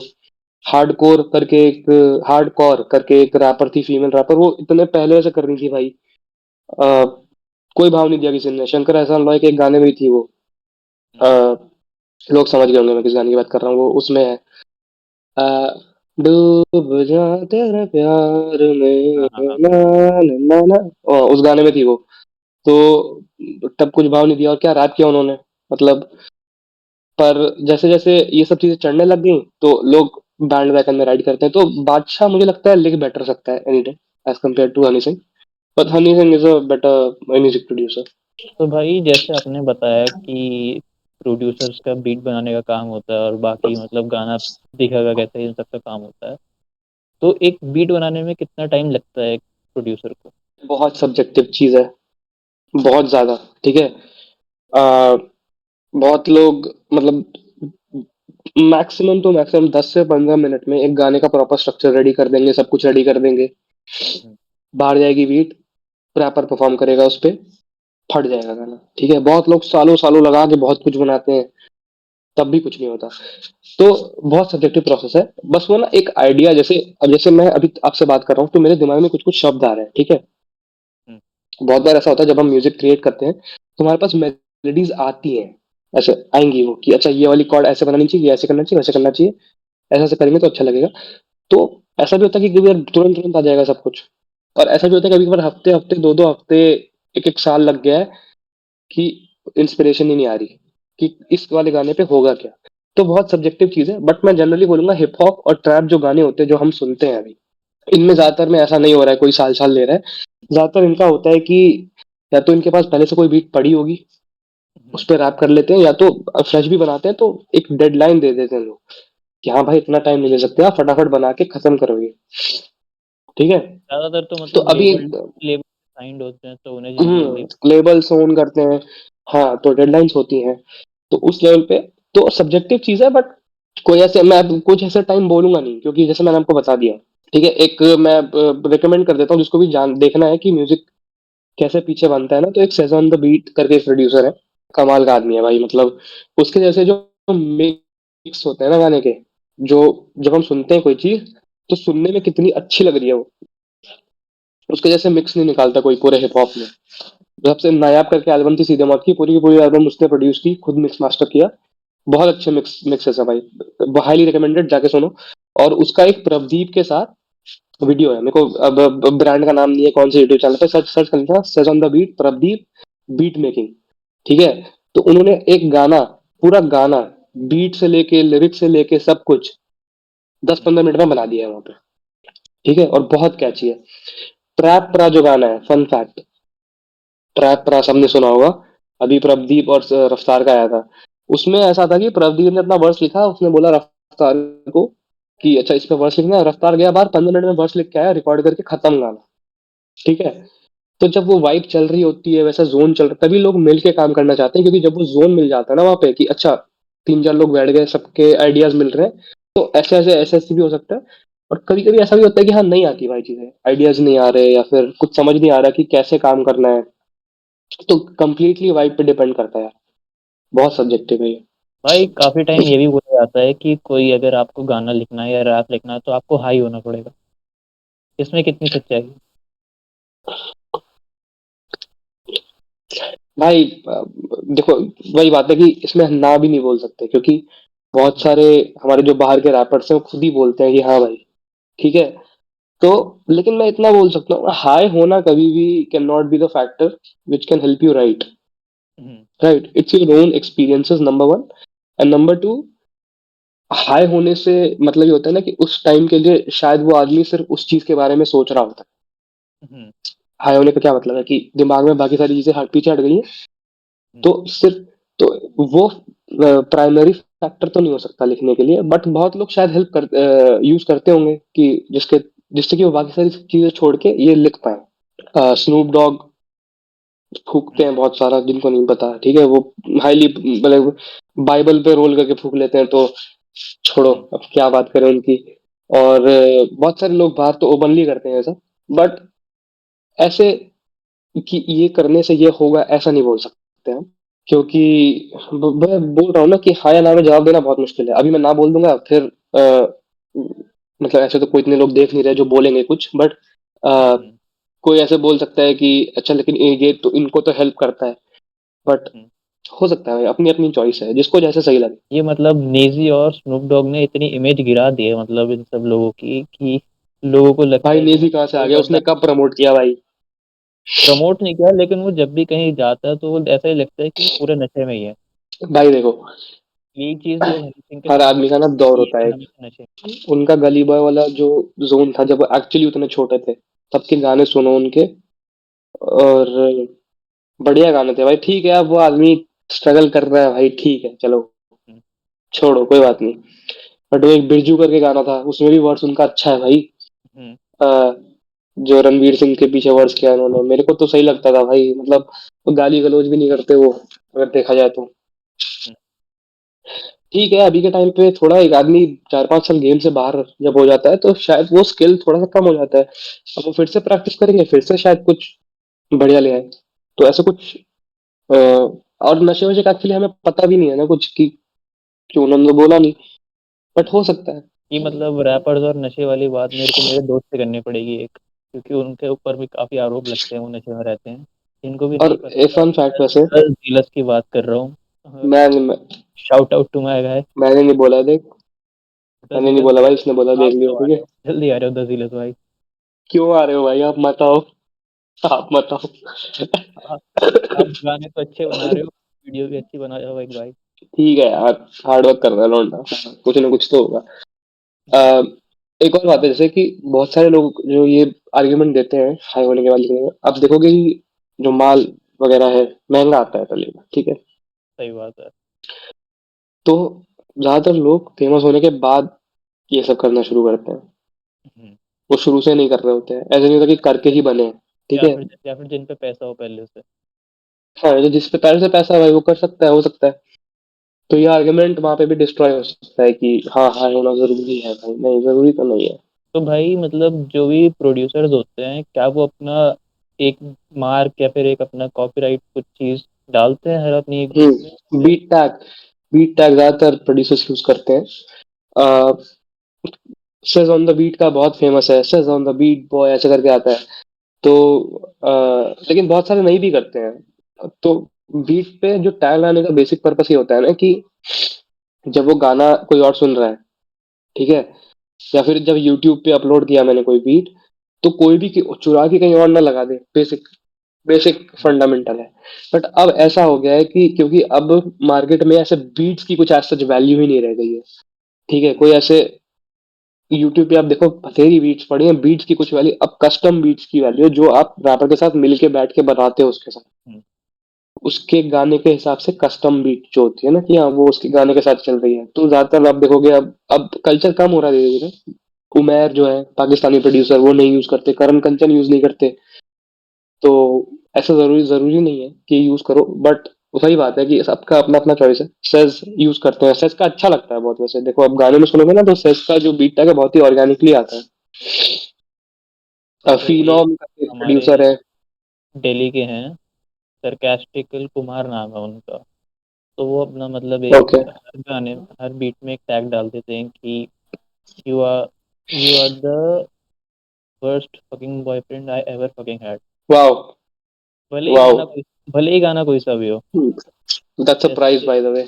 हार्डकोर करके एक हार्डकोर करके एक रैपर थी, फीमेल रैपर, वो इतने पहले से कर रही थी भाई। अ, कोई भाव नहीं दिया किसी ने। शंकर एहसान लॉय के एक गाने में थी वो। अ, हम्म। लोग समझ गए होंगे मैं किस गाने की बात कर रहा हूँ, वो उसमें है। अ, डूब जा तेरे प्यार हाँ में, हाँ हाँ। ना ना ना, उस गाने में थी वो। तो तब कुछ भाव नहीं दिया, और क्या रैप किया उन्होंने, मतलब। पर जैसे जैसे ये सब चीजें चढ़ने लग गई, तो लोग बैंड वैगन में राइड करते हैं। तो बादशाह मुझे लगता है लिख बेटर सकता है any day, as compare to Honey Singh. But Honey Singh is a better music producer. तो भाई जैसे आपने बताया कि प्रोड्यूसर्स का बीट बनाने का काम होता है और बाकी मतलब गाना दिखेगा कैसे, इन सब का काम होता है। तो एक बीट बनाने में कितना टाइम लगता है एक प्रोड्यूसर को? बहुत सब्जेक्टिव चीज है, बहुत ज्यादा। ठीक है। आ, बहुत लोग, मतलब मैक्सिमम तो मैक्सिमम 10 से 15 मिनट में एक गाने का प्रॉपर स्ट्रक्चर रेडी कर देंगे, सब कुछ रेडी कर देंगे। हम्म। बाहर जाएगी बीट, रैपर परफॉर्म करेगा उस पे, फट जाएगा गाना। ठीक है। बहुत लोग सालों सालों लगा के बहुत कुछ बनाते हैं, तब भी कुछ नहीं होता। तो बहुत सब्जेक्टिव प्रोसेस है। बस वो ना एक आइडिया, जैसे अब जैसे मैं अभी आपसे बात कर रहा हूँ, तो मेरे दिमाग में कुछ कुछ शब्द आ रहे हैं। ठीक है। हम्म। बहुत बार ऐसा होता है जब हम म्यूजिक क्रिएट करते हैं, तो हमारे पास मेलोडीज आती हैं, ऐसे आएंगी वो, कि अच्छा ये वाली कॉर्ड ऐसे बनानी चाहिए, ये ऐसे करना चाहिए, वैसे करना चाहिए, ऐसा ऐसे करेंगे तो अच्छा लगेगा। तो ऐसा भी होता है कि कभी बार तुरंत तुरंत आ जाएगा सब कुछ, और ऐसा भी होता है कभी कभार हफ्ते हफ्ते, दो दो हफ्ते, एक एक साल लग गया है कि इंस्पिरेशन ही नहीं आ रही कि इस वाले गाने पे होगा क्या। तो बहुत सब्जेक्टिव चीज है, बट मैं जनरली बोलूंगा हिप हॉप और ट्रैप जो गाने होते हैं जो हम सुनते हैं अभी, इनमें ज्यादातर में ऐसा नहीं हो रहा है कोई साल साल ले रहा है। ज्यादातर इनका होता है कि या तो इनके पास पहले से कोई बीट पड़ी होगी, उस हम्म। पर रैप कर लेते हैं, या तो फ्रेश भी बनाते हैं, तो एक डेडलाइन दे देते हैं लोग कि हाँ भाई इतना टाइम नहीं ले सकते, आप फटाफट बना के खत्म करोगे। ठीक है। ज़्यादातर तो तो मतलब अभी लेबल लेबल साइंड होते हैं तो उन्हें जल्दी जल्दी। लेबल्स ओन करते हैं, हाँ, तो डेडलाइंस होती हैं, तो उस लेवल पे तो सब्जेक्टिव चीज है। बट कोई ऐसे, मैं अब कुछ ऐसे टाइम बोलूंगा नहीं, क्योंकि जैसे मैंने आपको बता दिया। ठीक है। एक मैं रिकमेंड कर देता हूँ, जिसको भी जान देखना है कि म्यूजिक कैसे पीछे बनता है ना, तो एक सेजन द बीट करके एक प्रोड्यूसर है, कमाल का आदमी है भाई। मतलब उसके जैसे जो मिक्स होते हैं ना गाने के, जो जब हम सुनते हैं कोई चीज, तो सुनने में कितनी अच्छी लग रही है वो, उसके जैसे मिक्स नहीं निकालता कोई पूरे हिप हॉप में। सबसे नायाब करके एल्बम थी सीधे मौत की पूरी एल्बम उसने प्रोड्यूस की, खुद मिक्स मास्टर किया। बहुत अच्छे मिक्सेस है भाई, हाईली रिकमेंडेड, जाके सुनो। और उसका एक प्रदीप के साथ वीडियो है, मेरे को अब ब्रांड का नाम नहीं है, कौन से यूट्यूब चैनल पे सर्च सर्च कर लेना, Sez on the beat Pradeep beat making. ठीक है। तो उन्होंने एक गाना, पूरा गाना, बीट से लेके लिरिक्स से लेके सब कुछ 10 15 मिनट में बना दिया है वहां पे। ठीक है। और बहुत कैची है। ट्रैप प्रा जो गाना है, फन फैक्ट, ट्रैप प्रा सबने सुना होगा, अभी प्रदीप और रफ्तार का आया था। उसमें ऐसा था कि प्रदीप ने अपना वर्स लिखा, उसने बोला रफ्तार को कि अच्छा इस पे वर्स लिखना है, रफ्तार गया बाहर, 15 मिनट में वर्स लिख के आया, रिकॉर्ड करके खत्म गाना। ठीक है। तो जब वो वाइब चल रही होती है, वैसा जोन चल रहा, तभी लोग मिलके काम करना चाहते हैं, क्योंकि जब वो जोन मिल जाता है ना वहाँ पे कि अच्छा 3 4 लोग बैठ गए, सबके आइडियाज मिल रहे हैं, तो ऐसे ऐसे ऐसे ऐसे भी हो सकता है। और कभी कभी ऐसा भी होता है कि हाँ नहीं आती भाई चीजें, आइडियाज नहीं आ रहे, या फिर कुछ समझ नहीं आ रहा कि कैसे काम करना है। तो कंप्लीटली वाइब पे डिपेंड करता है यार, बहुत सब्जेक्टिव है ये। भाई काफ़ी टाइम ये भी बोला जाता है कि कोई अगर आपको गाना लिखना है या रैप लिखना है तो आपको हाई होना पड़ेगा। इसमें कितनी सच्चाई है? भाई देखो, वही बात है कि इसमें ना भी नहीं बोल सकते, क्योंकि बहुत हम्म। सारे हमारे जो बाहर के रैपर्स हैं वो खुद ही बोलते हैं कि हाँ भाई ठीक है। तो लेकिन मैं इतना बोल सकता हूँ, हाई होना कभी भी can not be the factor which can help you right. Hmm. Right, it's your own experiences, number one. And number two, high होने से मतलब ये होता है ना कि उस टाइम के लिए शायद वो आदमी सिर्फ उस चीज के बारे में सोच रहा होता है। हम्म। हाई होने का क्या मतलब है कि दिमाग में बाकी सारी चीजें हट पीछे हट गई हैं, हम्म, तो सिर्फ तो वो प्राइमरी फैक्टर तो नहीं हो सकता लिखने के लिए, बट बहुत लोग शायद हेल्प कर यूज करते होंगे कि जिससे कि वो बाकी सारी चीजें छोड़ के ये लिख पाए। स्नूप डॉग फूकते हम्म, हैं बहुत सारा, जिनको नहीं पता, ठीक है, वो हाईली मतलब बाइबल पे रोल करके फूक लेते हैं, तो छोड़ो, हम्म, अब क्या बात करें उनकी। और बहुत सारे लोग बाहर तो ओपनली करते हैं ऐसा, बट ऐसे कि ये करने से ये होगा ऐसा नहीं बोल सकते हम, क्योंकि मैं बोल रहा हूँ ना कि हाँ या ना में जवाब देना बहुत मुश्किल है। अभी मैं ना बोल दूंगा फिर मतलब ऐसे तो कोई इतने लोग देख नहीं रहे जो बोलेंगे कुछ, बट हम्म, कोई ऐसे बोल सकता है कि अच्छा लेकिन ये तो इनको तो हेल्प करता है, बट हम्म। हो सकता है भाई, अपनी अपनी चॉइस है, जिसको जैसे सही लगे। ये मतलब नेजी और स्नूप डॉग ने इतनी इमेज गिरा दी है मतलब इन सब लोगों की कि लोगों को लगता भाई है कि नेजी कहाँ से मतलब आ वो गया, बंदा उसने कब प्रमोट किया भाई? प्रमोट नहीं किया, लेकिन वो जब भी कहीं जाता है तो वो ऐसा ही लगता है कि पूरे नशे में ही है। भाई देखो, यही चीज लोग हनी सिंह के हर साथ आदमी का बोलते ना हैं दौर कि होता ये है। भी हमेशा नशे उनका गली बॉय वाला जो जोन था, जब वो एक्चुअली उतने छोटे थे, सबके गाने सुनो उनके, और बढ़िया गाने थे भाई। ठीक है, अब वो आदमी स्ट्रगल कर रहा है भाई, ठीक है, चलो में। छोड़ो, कोई बात नहीं। बट वो एक बिरजू करके गाना था, उसमें भी वर्ड्स उनका अच्छा है भाई। हम्म, अ, जो रणवीर सिंह के पीछे वर्ड्स किया उन्होंने, मेरे को तो सही लगता था भाई, मतलब वो गाली गलौज भी नहीं करते वो, अगर देखा जाए तो। हम्म, ठीक है, अभी के टाइम पे थोड़ा एक आदमी 4-5 साल गेम से बाहर जब हो जाता है तो शायद वो स्किल थोड़ा सा कम हो जाता है। अब वो फिर से प्रैक्टिस करेंगे, फिर से शायद कुछ बढ़िया ले आए। तो ऐसा कुछ और नशे वशे का एक्चुअली हमें पता भी नहीं है ना कुछ कि क्यों, उन्होंने तो बोला नहीं, बट हम्म। हो सकता है। ये मतलब रैपर्स और नशे वाली बात मेरे को मेरे दोस्त से करनी पड़ेगी एक, क्योंकि उनके ऊपर भी काफी आरोप लगते हैं, वो नशे में रहते हैं। इनको भी और नहीं पता एक था। फन फैक्ट वैसे, जिलस की बात कर रहा हूँ। मैं shout out to my guy मैंने नहीं बोला, देख, द मैंने नहीं जिलस बोला भाई। भाई, इसने बोला, आप देख लियो, कब आ ठीक रहे है। हो? जल्दी आ रहे हो द जिलस भाई। क्यों आ रहे हो भाई, आप मत आओ, आप मत आओ। आप आप गाने तो अच्छे बना रहे हो, वीडियो भी अच्छी बना रहे हो एक भाई। ठीक है यार, हार्ड वर्क कर रहा है लौंडा, कुछ ना कुछ तो होगा। हम्म, अ, एक और बात है, जैसे कि बहुत सारे लोग जो ये आर्ग्यूमेंट देते हैं हाई होने के बाद लिखने का, आप देखोगे कि जो माल वगैरह है महंगा आता है पहले, ठीक है, सही बात है। तो ज्यादातर लोग फेमस होने के बाद ये सब करना शुरू करते हैं। हम्म। वो शुरू से नहीं कर रहे होते हैं, ऐसा नहीं होता कि करके ही बने हैं, ठीक है। या फिर जिन पे पैसा हो पहले से। हाँ, तो जिस पे पैसे से पैसा है भाई वो कर सकता है, हो सकता है। तो ये आर्गुमेंट वहां पे भी डिस्ट्रॉय हो सकता है कि हाँ हाई होना जरूरी है भाई, नहीं जरूरी तो नहीं है। तो भाई मतलब जो भी प्रोड्यूसर्स होते हैं, क्या वो अपना एक मार्क या फिर एक अपना कॉपीराइट कुछ चीज डालते हैं हर अपनी एक बीट में? बीट टैग, बीट टैग ज्यादातर प्रोड्यूसर्स यूज करते हैं। सेज ऑन द बीट का बहुत फेमस है, Sez on the beat boy ऐसे करके आता है। तो लेकिन बहुत सारे नहीं भी करते हैं। तो बीट पे जो टैग लाने का बेसिक पर्पस ये होता है ना कि जब वो गाना कोई और सुन रहा है, ठीक है, या फिर जब यूट्यूब पे अपलोड किया मैंने कोई बीट, तो कोई भी चुरा के कहीं और ना लगा दे, बेसिक बेसिक हम्म, फंडामेंटल है। बट अब ऐसा हो गया है कि क्योंकि अब मार्केट में ऐसे बीट्स की कुछ ऐसा सच वैल्यू ही नहीं रह गई है, ठीक है, हम्म, कोई ऐसे यूट्यूब पे आप देखो बथेरी बीट्स पड़ी हैं, बीट्स की कुछ वैल्यू, अब कस्टम बीट्स की वैल्यू जो आप रैपर के साथ मिलके बैठ के बनाते हो उसके साथ, हम्म, उसके गाने के हिसाब से कस्टम बीट जो होती है ना कि हाँ वो उसके गाने के साथ चल रही है, तो ज्यादातर आप देखोगे अब कल्चर कम हो रहा है धीरे धीरे। उमैर जो है पाकिस्तानी प्रोड्यूसर, वो नहीं यूज करते, करण कंचन यूज नहीं करते। तो ऐसा जरूरी जरूरी नहीं है कि यूज करो, बट सही बात है कि सबका अपना अपना चॉइस है। सेज यूज करते हैं, सेज का अच्छा लगता है बहुत, वैसे देखो आप गाने में सुनोगे ना तो सेज का जो बीट है बहुत ही ऑर्गेनिकली आता है। जैसे एक फिनोम का एक हमारे प्रोड्यूसर है। दिल्ली के हैं, सरकास्टिकल कुमार नाम है उनका। तो वो अपना मतलब एक ओके। हर गाने हर बीट में एक टैग डाल देते हैं कि you are you are the worst fucking boyfriend I ever fucking had. Wow. भले ही वाओ, गाना कोई भले ही गाना कोई सा भी हो। दैट्स अ प्राइज जैसे बाय द वे।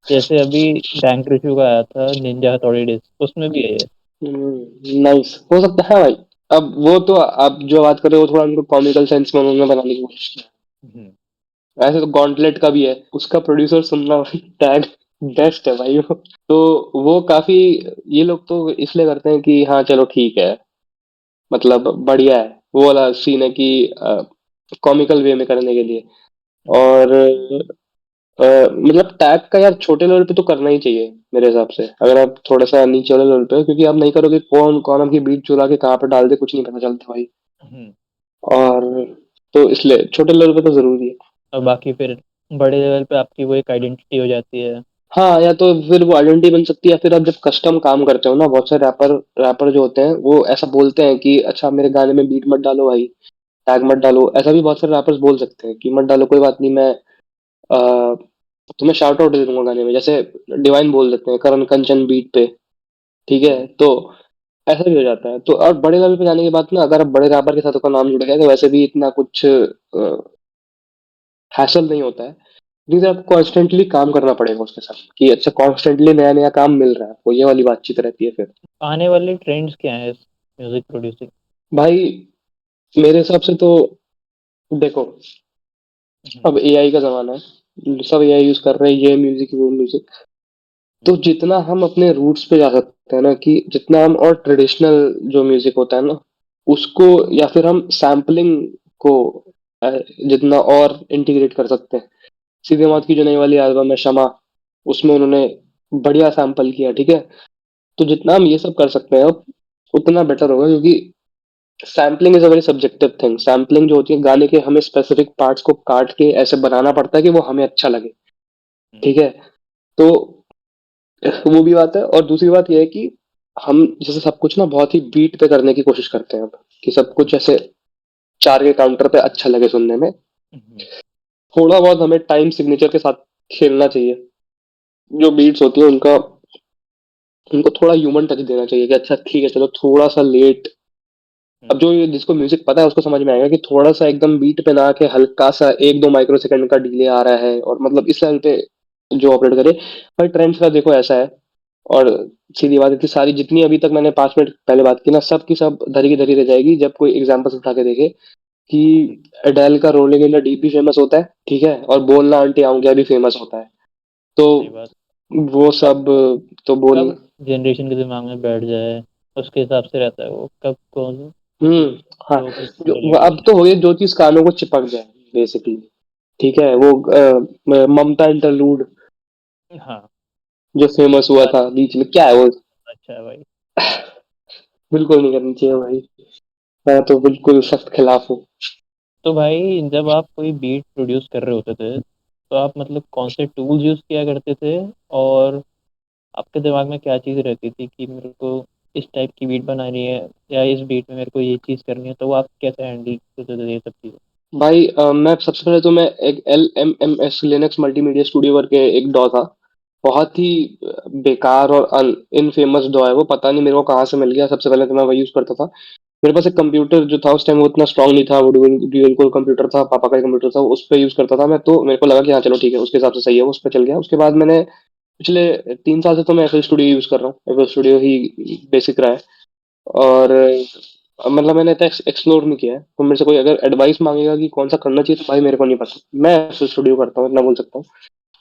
जैसे अभी डैंक रिशु का आया था निंजा हथौड़ी डिस्क, उसमें भी है ये। नाइस, हो सकता है भाई। अब वो तो आप जो बात कर रहे हो थोड़ा उनको कॉमिकल सेंस में उन्होंने बनाने की कोशिश की हम्म, है। ऐसे तो गॉन्टलेट का भी है, उसका प्रोड्यूसर सुनना भाई, टैग बेस्ट है भाई वो। तो वो काफी, ये लोग तो इसलिए करते हैं कि हाँ चलो ठीक है, मतलब बढ़िया है, वो वाला सीन है कि कॉमिकल वे में करने के लिए। और मतलब टैग का यार छोटे लेवल पे तो करना ही चाहिए मेरे हिसाब से, अगर आप थोड़ा सा नीचे वाले लेवल पे हो, क्योंकि आप नहीं करोगे कौन कौन आपकी बीट चुरा के कहाँ पे डाल दे कुछ नहीं पता चलता भाई। हम्म। और तो इसलिए छोटे लेवल पे तो जरूरी है। और बाकी फिर बड़े लेवल पे आपकी वो एक आइडेंटिटी हो जाती है। हाँ, या तो फिर वो आइडेंटिटी बन सकती है, या फिर आप जब कस्टम काम करते हो ना, बहुत सारे रैपर रैपर जो होते हैं वो ऐसा बोलते हैं कि अच्छा मेरे गाने में बीट मत डालो भाई, टैग मत डालो। ऐसा भी बहुत सारे रैपर्स बोल सकते हैं कि मत डालो, कोई बात नहीं, मैं अ, तुम्हें शाउट आउट दे दूंगा गाने में, जैसे डिवाइन बोल देते हैं करण कंचन बीट पे। ठीक है, हम्म। तो ऐसा भी हो जाता है। तो और बड़े लेवल पे जाने के बाद ना, अगर आप बड़े रैपर के साथ आपका नाम जुड़ गया तो वैसे भी इतना कुछ हैसल नहीं होता है। लेकिन आपको कॉन्स्टेंटली काम करना पड़ेगा उसके साथ, कि अच्छा कॉन्स्टेंटली नया नया काम मिल रहा है आपको, ये वाली बातचीत रहती है फिर। आने वाले ट्रेंड्स क्या हैं इस म्यूजिक प्रोड्यूसिंग? भाई मेरे हिसाब से तो देखो, हम्म। अब एआई का जमाना है, सब एआई यूज कर रहे हैं, ये म्यूजिक वो म्यूजिक। तो हम्म। जितना हम अपने रूट्स पे जा सकते हैं ना, कि जितना हम और ट्रेडिशनल जो म्यूजिक होता है ना उसको, या फिर हम सैम्पलिंग को जितना और इंटीग्रेट कर सकते हैं। सीधे हम्म। मौत की जो नई वाली एल्बम है शमा, उसमें उन्होंने बढ़िया सैंपल किया, ठीक है। तो जितना हम ये सब कर सकते हैं अब, उतना बेटर होगा, क्योंकि sampling is a very subjective thing. Sampling जो होती है गाने के, हमें स्पेसिफिक पार्ट्स को काट के ऐसे बनाना पड़ता है कि वो हमें अच्छा लगे, हम्म। ठीक है। तो वो भी बात है, और दूसरी बात यह है कि हम जैसे सब कुछ ना बहुत ही बीट पे करने की कोशिश करते हैं अब, कि सब कुछ ऐसे चार के काउंटर पे अच्छा लगे सुनने में। हम्म। थोड़ा बहुत हमें टाइम सिग्नेचर के साथ खेलना चाहिए। जो बीट्स होती है उनका, उनको थोड़ा ह्यूमन टच देना चाहिए, कि अच्छा ठीक है चलो थोड़ा सा लेट। अब हम्म। जो जिसको म्यूजिक पता है उसको समझ में आएगा कि थोड़ा सा एकदम बीट पे ना आके हल्का सा एक दो माइक्रो सेकंड का डिले आ रहा है, और मतलब इस लेवल पे जो ऑपरेट करे। भाई ट्रेंड्स का देखो ऐसा है, और सीधी बात है कि सारी जितनी अभी तक मैंने 5 मिनट पहले बात की ना, सब की सब धरी की धरी रह जाएगी जब कोई एग्जांपल्स उठा के देखे कि एडेल का रोलिंग इन द डीप भी फेमस होता है, ठीक है, और बोलना आंटी आऊं क्या भी फेमस होता है। तो सही बात। वो कब सब तो बोल। कब जनरेशन के दिमाग में बैठ जाए, उसके हिसाब से रहता है वो, कब कौन हाँ, लोगों को वो रिलेट अब करे। तो हो गई जो चीज कानों को चिपक जाए बेसिकली। ठीक है, वो ममता इंटरलूड हाँ। जो फेमस हुआ बात था बीच में, क्या है वो। अच्छा है भाई। बिल्कुल नहीं करनी चाहिए भाई, मैं तो बिल्कुल सख्त खिलाफ हूँ। तो भाई जब आप कोई बीट प्रोड्यूस कर रहे होते थे तो आप मतलब कौन से टूल्स यूज़ किया करते थे, और आपके दिमाग में क्या चीज़ रहती थी कि मेरे को इस टाइप की बीट बनानी है, या इस बीट में मेरे को ये चीज़ करनी है, तो वो आप कैसे हैंडल करते थे ये सब चीज़ें? भाई मैं सबसे पहले तो मैं एक LMMS लिनक्स मल्टीमीडिया स्टूडियो करके एक डॉ था। बहुत ही बेकार और इनफेमस डॉ है वो, पता नहीं मेरे को कहाँ से मिल गया। सबसे पहले तो मैं वही यूज करता था। मेरे पास एक कंप्यूटर जो था उस टाइम वो इतना स्ट्रांग नहीं था, वो ड्यूअल ड्यूअल कोर कंप्यूटर था, पापा का कंप्यूटर था, उस पर यूज करता था मैं। तो मेरे को लगा कि हाँ चलो ठीक है, उसके हिसाब से सही है, वो उस पर चल गया। उसके बाद मैंने पिछले 3 साल से तो मैं FL स्टूडियो यूज कर रहा हूँ। FL स्टूडियो ही बेसिक रहा है। और मतलब मैंने इतना एक्सप्लोर नहीं किया है, तो मेरे से कोई अगर एडवाइस मांगेगा कि कौन सा करना चाहिए, तो भाई मेरे को नहीं पता, मैं FL स्टूडियो करता हूँ, इतना बोल सकता हूँ।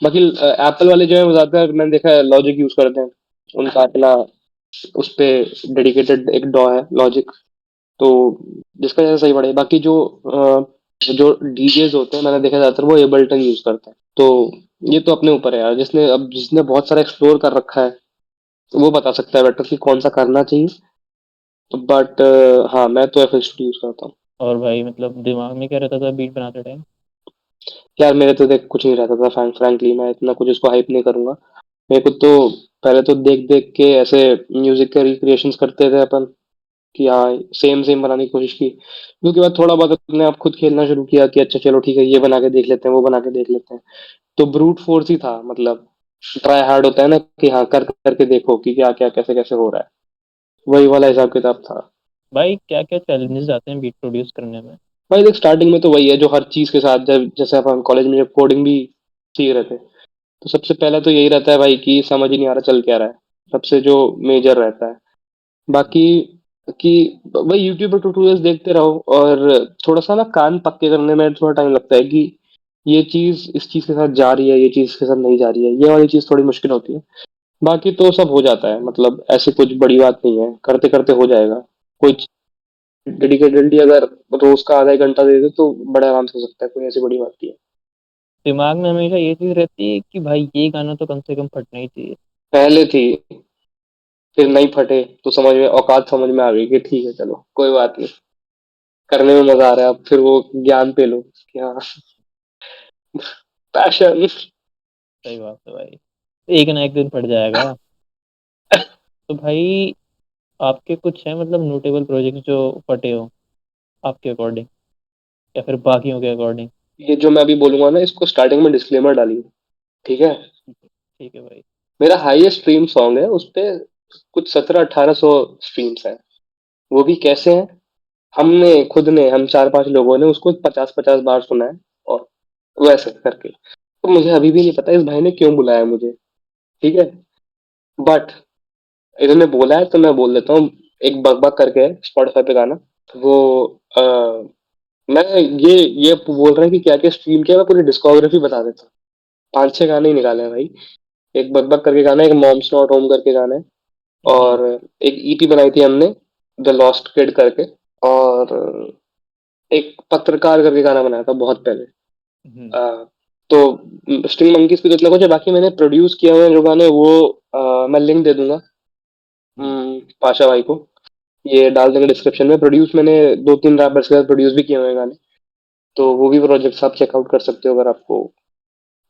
बाकी एप्पल वाले जो है वो ज्यादातर मैंने देखा है लॉजिक यूज करते हैं। उनका अपना उस पे डेडिकेटेड एक डॉ है लॉजिक, तो जिसका जैसे सही पड़े। बाकी जो डीजेज होते हैं मैंने देखा ज्यादातर वो एबल्टन यूज करते हैं। तो ये तो अपने ऊपर है यार, जिसने बहुत सारा एक्सप्लोर कर रखा है तो वो बता सकता है बेटर कि कौन सा करना चाहिए। बट हाँ, मैं तो FL स्टूडियो यूज करता हूँ। और भाई मतलब दिमाग में क्या रहता था बीट बनाते टाइम? यार मेरे तो देख कुछ नहीं रहता था, फ्रैंकली मैं इतना कुछ इसको हाइप नहीं करूंगा। मेरे को तो पहले तो देख देख के ऐसे म्यूजिक के रिक्रिएशंस करते थे अपन, कि हाँ सेम सेम बनाने की कोशिश की। उसके बाद थोड़ा बहुत अपने आप खुद खेलना शुरू किया कि अच्छा चलो ठीक है, ये बना के देख लेते हैं, वो बना के देख लेते हैं। तो ब्रूट फोर्स ही था, मतलब ट्राई हार्ड होता है ना, कि हाँ कर करके देखो कि क्या क्या कैसे कैसे हो रहा है। वही वाला हिसाब किताब था। भाई क्या क्या चैलेंजेस आते हैं बीट प्रोड्यूस करने में? भाई देख स्टार्टिंग में तो वही है जो हर चीज के साथ, जब जैसे अपन कॉलेज में जब कोडिंग भी सीख रहे थे, तो सबसे पहले तो यही रहता है भाई कि समझ ही नहीं आ रहा चल क्या रहा है। सबसे जो मेजर रहता है। बाकी कि भाई यूट्यूब पर ट्यूटोरियल्स देखते रहो, और थोड़ा सा ना कान पक्के करने में थोड़ा टाइम लगता है, कि ये चीज इस चीज के साथ जा रही है, ये चीज के साथ नहीं जा रही है, ये वाली चीज थोड़ी मुश्किल होती है। बाकी तो सब हो जाता है, मतलब ऐसी कुछ बड़ी बात नहीं है, करते करते हो जाएगा। कोई डेडिकेटेडली अगर रोज का आधा एक घंटा दे दे तो बड़ा आराम से हो सकता है, कोई ऐसी बड़ी बात नहीं है। दिमाग में हमेशा ये चीज रहती है कि भाई ये गाना तो कम से कम फटना ही चाहिए। पहले थी, फिर नहीं फटे तो समझ में औकात समझ में आ गई कि ठीक है चलो कोई बात नहीं, करने में मजा आ रहा है, अब फिर वो ज्ञान पे लो कि हाँ, पैशन। सही बात है भाई, एक ना एक दिन फट जाएगा। तो भाई आपके कुछ है मतलब नोटेबल प्रोजेक्ट जो फटे हो आपके अकॉर्डिंग, या फिर बाकियों के अकॉर्डिंग? ये जो मैं अभी बोलूंगा ना, इसको स्टार्टिंग में डिस्क्लेमर डालिए, ठीक है। ठीक है भाई। मेरा हाईएस्ट स्ट्रीम सॉन्ग है, उस पे कुछ 1700-1800 स्ट्रीम्स हैं। वो भी कैसे हैं, हमने खुद ने, हम 4-5 लोगों ने उसको 50-50 बार सुना है, और वैसे करके। तो मुझे अभी भी नहीं पता इस भाई ने क्यों बुलाया मुझे, ठीक है। बट इन्होंने बोला है तो मैं बोल देता हूँ। एक बक बक करके है स्पॉटिफाई पे गाना, वो आ, मैं ये बोल रहा है कि क्या क्या स्ट्रीम किया, मैं पूरी डिस्कोग्राफी बता देता हूँ। 5-6 गाने ही निकाले हैं भाई। एक बक बक करके गाना है, एक मॉम्स नॉट होम करके गाना है, हम्म। और एक ईपी बनाई थी हमने, द लॉस्ट किड करके, और एक पत्रकार करके गाना बनाया था बहुत पहले। हम्म। तो स्ट्रिंग मंकीज पे तो इतना कुछ है, बाकी मैंने प्रोड्यूस किए हुए हैं जो गाने वो मैं लिंक दे दूंगा हम्म। पाशा भाई को, ये डाल देंगे डिस्क्रिप्शन में। प्रोड्यूस मैंने 2-3 रैपर्स के साथ प्रोड्यूस भी किए हुए हैं गाने, तो वो भी प्रोजेक्ट्स आप चेकआउट कर सकते हो अगर आपको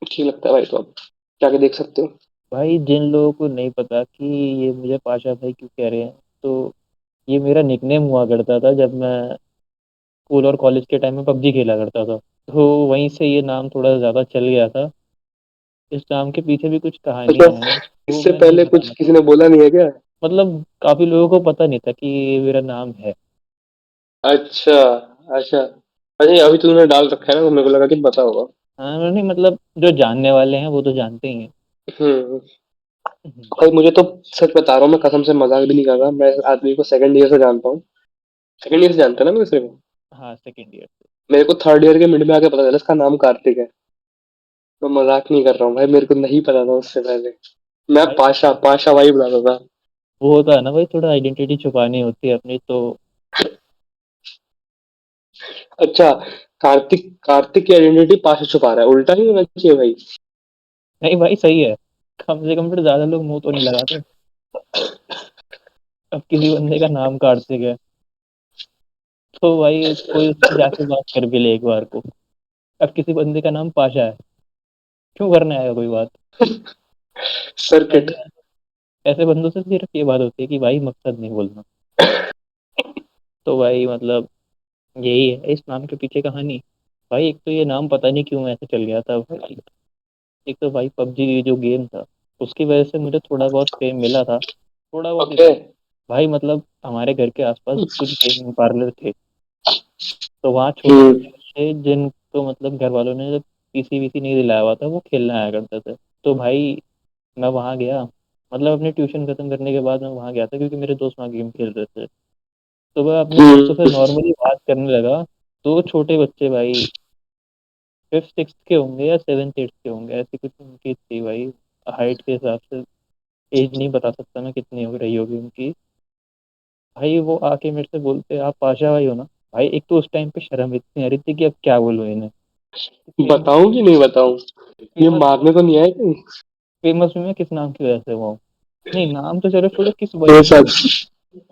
ठीक लगता है भाई, तो आप जाके देख सकते हो। भाई जिन लोगों को नहीं पता कि ये मुझे पाशा भाई क्यों कह रहे हैं, तो ये मेरा निकनेम हुआ करता था जब मैं स्कूल और कॉलेज के टाइम में पबजी खेला करता था। तो वहीं से ये नाम थोड़ा ज़्यादा चल गया था। इस नाम के पीछे भी कुछ अच्छा, कहानियां हैं, वो इससे मैं नहीं पहले कुछ बताना किसी ने चाहूँगा। बोला नहीं है क्या? मतलब काफ़ी लोगों को पता नहीं था कि ये मेरा नाम है। अच्छा, अच्छा, अच्छा, ये अभी तूने डाल रखा है ना, तो मेरे को लगा कि पता होगा। हाँ नहीं, मतलब जो जानने वाले हैं वो तो जानते ही हैं। हम्म। हम्म। भाई मुझे तो, सच बता रहा हूँ, मैं कसम से मजाक भी नहीं कर रहा, मैं इस आदमी को सेकंड ईयर से जानता हूँ। सेकंड ईयर से जानता है ना मैं सिर्फ। हाँ, सेकेंड ईयर से। मेरे को थर्ड ईयर के मिड में आके पता चला इसका नाम कार्तिक है। मैं मजाक नहीं कर रहा हूँ भाई, मेरे को नहीं पता था उससे पहले। मैं भाई पाशा पाशा भाई बुलाता था। वो होता है ना भाई, थोड़ा आइडेंटिटी छुपानी होती है अपनी तो। अच्छा, कार्तिक कार्तिक की आइडेंटिटी पाशा छुपा रहा है, उल्टा नहीं होना चाहिए भाई। नहीं भाई, सही है। कम से कम फिर ज़्यादा लोग मुंह तो नहीं लगाते। अब किसी बंदे का नाम कार्तिक है तो भाई कोई उससे जाके बात कर भी ले एक बार को। अब किसी बंदे का नाम पाशा है, क्यों करने आएगा कोई बात? सर्किट। ऐसे ऐसे बंदों से सिर्फ ये बात होती है कि भाई मकसद नहीं बोलना। तो भाई मतलब यही है इस नाम के पीछे कहानी। भाई एक तो ये नाम पता नहीं क्यों ऐसे चल गया था भाई। एक तो भाई पबजी जो गेम था, उसकी वजह से मुझे थोड़ा बहुत फेम मिला था। थोड़ा बहुत ही ओके। सही। भाई मतलब हमारे घर के आसपास कुछ गेमिंग पार्लर थे। तो वहाँ छोटे हम्म। छोटे बच्चे जिनको मतलब घर वालों ने जब पीसी वीसी नहीं दिलाया हुआ था, वो खेलने आया करते थे। तो भाई मैं वहाँ गया, मतलब अपनी ट्यूशन खत्म करने के बाद मैं वहाँ गया था क्योंकि मेरे दोस्त वहाँ गेम खेल रहे थे। तो मैं अपने दोस्तों से हम्म। नॉर्मली बात करने लगा। तो छोटे बच्चे भाई, फिफ्थ सिक्स के होंगे या सेवन्थ एट्थ के होंगे, ऐसी कुछ उनकी थी भाई। हाइट के हिसाब से एज नहीं बता सकता मैं कितनी हो रही होगी उनकी। भाई वो आके मेरे से बोलते आप पाशा भाई हो ना? भाई एक तो उस टाइम पे शर्म इतनी आ रही थी कि अब क्या बोलूं इन्हें। फेमस बताऊं कि नहीं बताऊं? ये फेमस मारने तो नहीं आए कहीं? फेमस भी मैं किस नाम की वजह से हुआ हूँ? नहीं, नाम तो चलो छोड़ो, किस तेरे वजह से साथ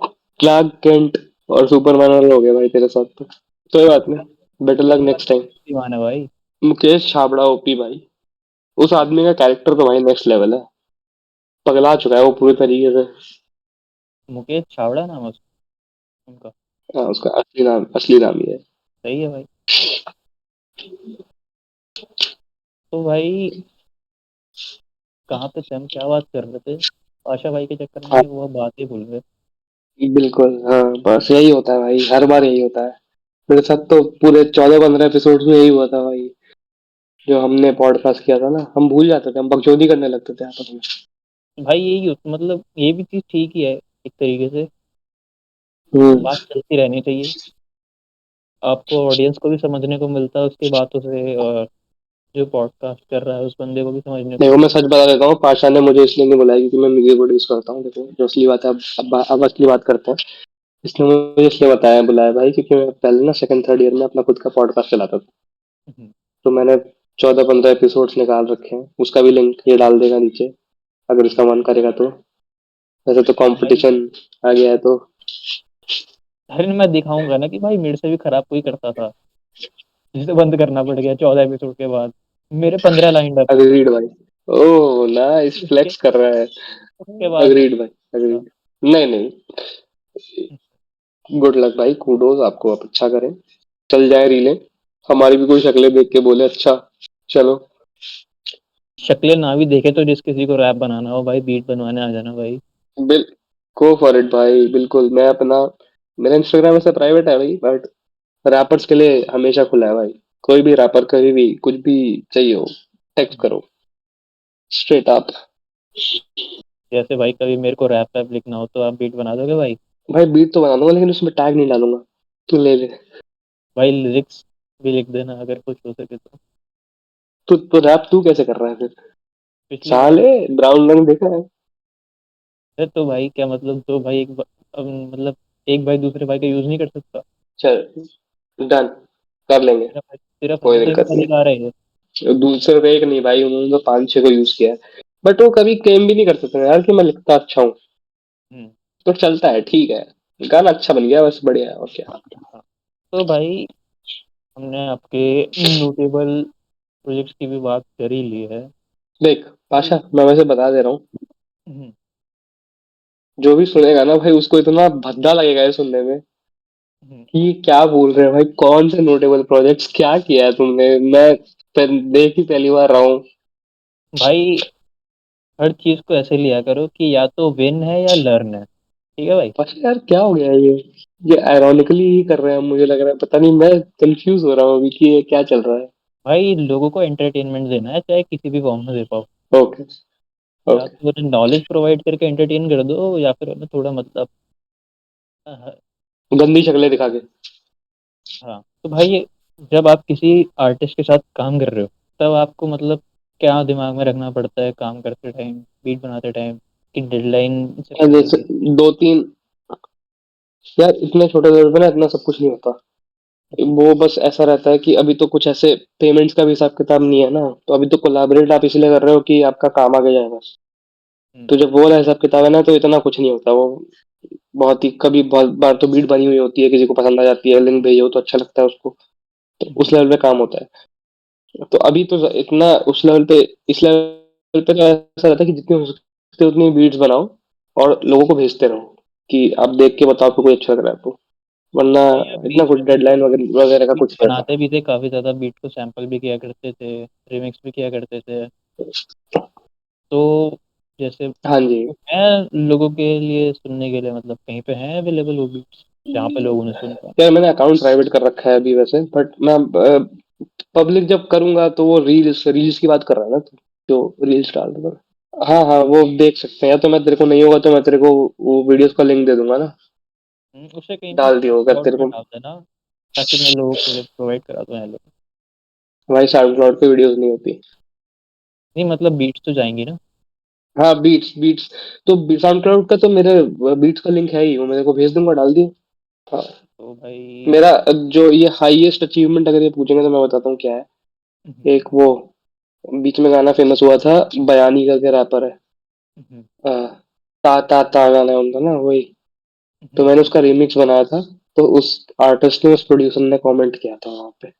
हुआ? क्लार्क केंट और सुपरमैन वाला हो गया भाई तेरे साथ तो। कोई बात नहीं, बेटर लक नेक्स्ट टाइम। दीवाना है भाई। मुकेश छाबड़ा ओपी भाई, उस आदमी का कैरेक्टर तो भाई नेक्स्ट लेवल है। पगला चुका है वो पूरी तरीके से। मुकेश छावड़ा नाम है उनका। हाँ, उसका असली नाम ही है। सही है भाई। तो भाई कहाँ पे थे हम, क्या बात कर रहे थे? आशा भाई के चक्कर में हाँ, ही वो बात ही भूल गए। बिल्कुल, हाँ, बस यही होता है भाई, हर बार यही होता है। मेरे साथ तो पूरे 14-15 एपिसोड में यही हुआ था भाई। जो हमने पॉडकास्ट किया था ना, हम भूल जाते थे, हम बकचोदी करने लगते थे आपस में। भाई यही मतलब ये भी चीज़ ठीक ही है एक तरीके से। हम्म। बात चलती रहनी चाहिए, आपको ऑडियंस को भी समझने को मिलता है उसकी बातों से, और जो पॉडकास्ट कर रहा है उस बंदे को भी समझने को देखो, मैं मिलता सच बता देता हूँ, पाशा ने मुझे इसलिए नहीं बुलाया क्योंकि मैं म्यूजिक प्रोड्यूस करता हूँ। देखो जो असली बात है, अब असली बात करते हैं। इसने मुझे इसलिए बताया बुलाया भाई, क्योंकि मैं पहले ना सेकंड थर्ड ईयर में अपना खुद का पॉडकास्ट चलाता था। हम्म, तो मैंने 14-15 एपिसोड्स निकाल रखे हैं, उसका भी लिंक ये डाल देगा नीचे, अगर इसका मन करेगा तो। वैसे तो भाई कंपटीशन आ गया है तो। अरे मैं दिखाऊंगा ना कि भाई मेरे से भी खराब कोई करता था, जिसे बंद करना पड़ गया 14 एपिसोड के बाद। मेरे 15 लाइन अब। अग्रीड भाई। ओह नाइस, उसके फ्लेक्स कर रहा है। उसके बाद नहीं अग्रीड भाई, था। अग्रीड। नहीं नहीं, गुड लक भाई, कूडोज आपको, आप अच्छा करें, चल जाए रीलें, हमारी भी कोई शक्लें देख के बोले अच्छा चलो। शक्लें ना भी देखे तो जिस किसी को रैप बनाना हो भाई, बीट बनवाने आ जाना भाई। बिल गो फॉर इट भाई, बिल्कुल। मैं अपना, मेरा इंस्टाग्राम ऐसे प्राइवेट है भाई, बट रैपर्स के लिए हमेशा खुला है भाई। कोई भी रैपर कभी भी कुछ भी चाहिए हो, टेक्स्ट हम्म, करो, स्ट्रेट अप। जैसे भाई कभी मेरे को रैप वैप लिखना हो तो आप बीट बना दोगे भाई? भाई बीट तो बना दूंगा, लेकिन उसमें टैग नहीं डालूंगा, तू ले ले। भाई लिरिक्स भी लिख देना अगर कुछ हो सके तो। तो रैप तू कैसे कर रहा है फिर? पिछली बार साले, ब्राउन रंग देखा है? है तो भाई क्या मतलब, दो भाई मतलब एक भाई दूसरे भाई का यूज नहीं कर सकता? चल, डन, कर लेंगे, सिर्फ कोई हम तो दिक्कत इतना नहीं। दिखा रहे हैं। दूसरे को एक नहीं भाई, उन्होंने तो 5-6 को यूज किया है। बट वो कभी क्लेम भी नहीं कर सकते यार कि मैं लिखता अच्छा हूँ। हम्म, तो चलता है, ठीक है, गाना अच्छा बन गया, बस बढ़िया है, और क्या। हाँ। तो भाई हमने आपके नोटेबल प्रोजेक्ट्स की भी बात कर ही ली है। देख तो पाशा, मैं वैसे बता दे रहा हूँ, हम्म, जो भी सुनेगा ना भाई, उसको इतना भद्दा लगेगा ये सुनने में हम्म, कि क्या बोल रहे हो भाई, कौन से नोटेबल प्रोजेक्ट्स, क्या किया है तुमने। मैं देख ही पहली बार रहा हूँ। भाई हर चीज को ऐसे लिया करो कि या तो विन है या लर्न है, ठीक है भाई? पाशा यार क्या हो गया ये आयरॉनिकली ही कर रहे हैं, मुझे लग रहा है, पता नहीं, मैं कंफ्यूज हो रहा हूँ अभी कि ये क्या चल रहा है। भाई लोगों को एंटरटेनमेंट देना है, चाहे किसी भी फॉर्म में दे पाओ। ओके, या ओके। तो उन्हें नॉलेज प्रोवाइड करके एंटरटेन कर दो, या फिर उन्हें थोड़ा मतलब गंदी शक्लें दिखा के। हाँ। तो भाई जब आप किसी आर्टिस्ट के साथ काम कर रहे हो, तब आपको मतलब क्या दिमाग में रखना पड़ता है काम करते टाइम, बीट बनाते टाइम, कि डेडलाइन से यार जैसे पहले? 2-3, यार इतने छोटे लेवल पे ना इतना सब कुछ नहीं होता। हम्म, वो बस ऐसा रहता है कि अभी तो कुछ ऐसे पेमेंट्स का भी हिसाब किताब नहीं है ना, तो अभी तो कोलैबोरेट आप इसलिए कर रहे हो कि आपका काम आगे जाए बस। हम्म, तो जब वो वाला हिसाब किताब है ना, तो इतना कुछ नहीं होता वो। बहुत ही कभी बहुत बार तो बीट बनी हुई होती है, किसी को पसंद आ जाती है, लिंक भेजो तो अच्छा लगता है उसको, तो उस हम्म, लेवल पे काम होता है। तो अभी तो इतना उस लेवल पे, इस लेवल पे तो ऐसा रहता है कि जितनी हो सकती है उतनी बीट्स बनाओ और लोगों को भेजते रहो, कि आप देख के बताओ कि कोई अच्छा लग रहा है आपको, वरना भाई अब इतना बीच कुछ में हम डेडलाइन लोग वगैरह वगैरह का बीट कुछ नहीं रहता। बनाते भी थे काफी ज्यादा, बीट को सैंपल भी किया करते थे, रिमिक्स भी किया करते थे। तो जैसे हाँ जी। है लोगों के लिए सुनने के लिए, मतलब कहीं पे है अवेलेबल वो बीट्स जहाँ पे लोग उन्हें सुन पाए? यार मैंने अकाउंट प्राइवेट कर रखा है अभी वैसे, बट मैं पब्लिक जब करूंगा तो वो रील्स रील्स की बात कर रहा है ना तू, जो रील्स डाल रहा है। हाँ हाँ, वो देख सकते हैं, या तो मैं तेरे को नहीं होगा तो मैं तेरे को वो वीडियोस का लिंक दे दूंगा ना, उसे कहीं पे डाल दियो अगर क्लाउड तेरे पे को। डाल देना, ताकि मैं लोगों को प्रोवाइड करा दूँ हेलो। भाई साउंड क्लाउड पे वीडियोस नहीं होती। नहीं मतलब बीट्स तो जाएंगी ना? हाँ बीट्स बीट्स, तो साउंड क्लाउड का तो मेरे बीट्स का लिंक है ही, वो मेरे को भेज दूंगा, डाल दियो। हाँ। तो मेरा भाई जो ये हाईएस्ट अचीवमेंट अगर ये पूछेंगे तो मैं बताता हूँ क्या है। हम्म, एक वो बीच में गाना फेमस हुआ था, बयानी करके रैपर है, हम्म, आ, ता गाना है उनका ना, वही। तो मैंने उसका रिमिक्स बनाया था, तो उस आर्टिस्ट ने, उस प्रोड्यूसर ने कमेंट किया था वहां पे।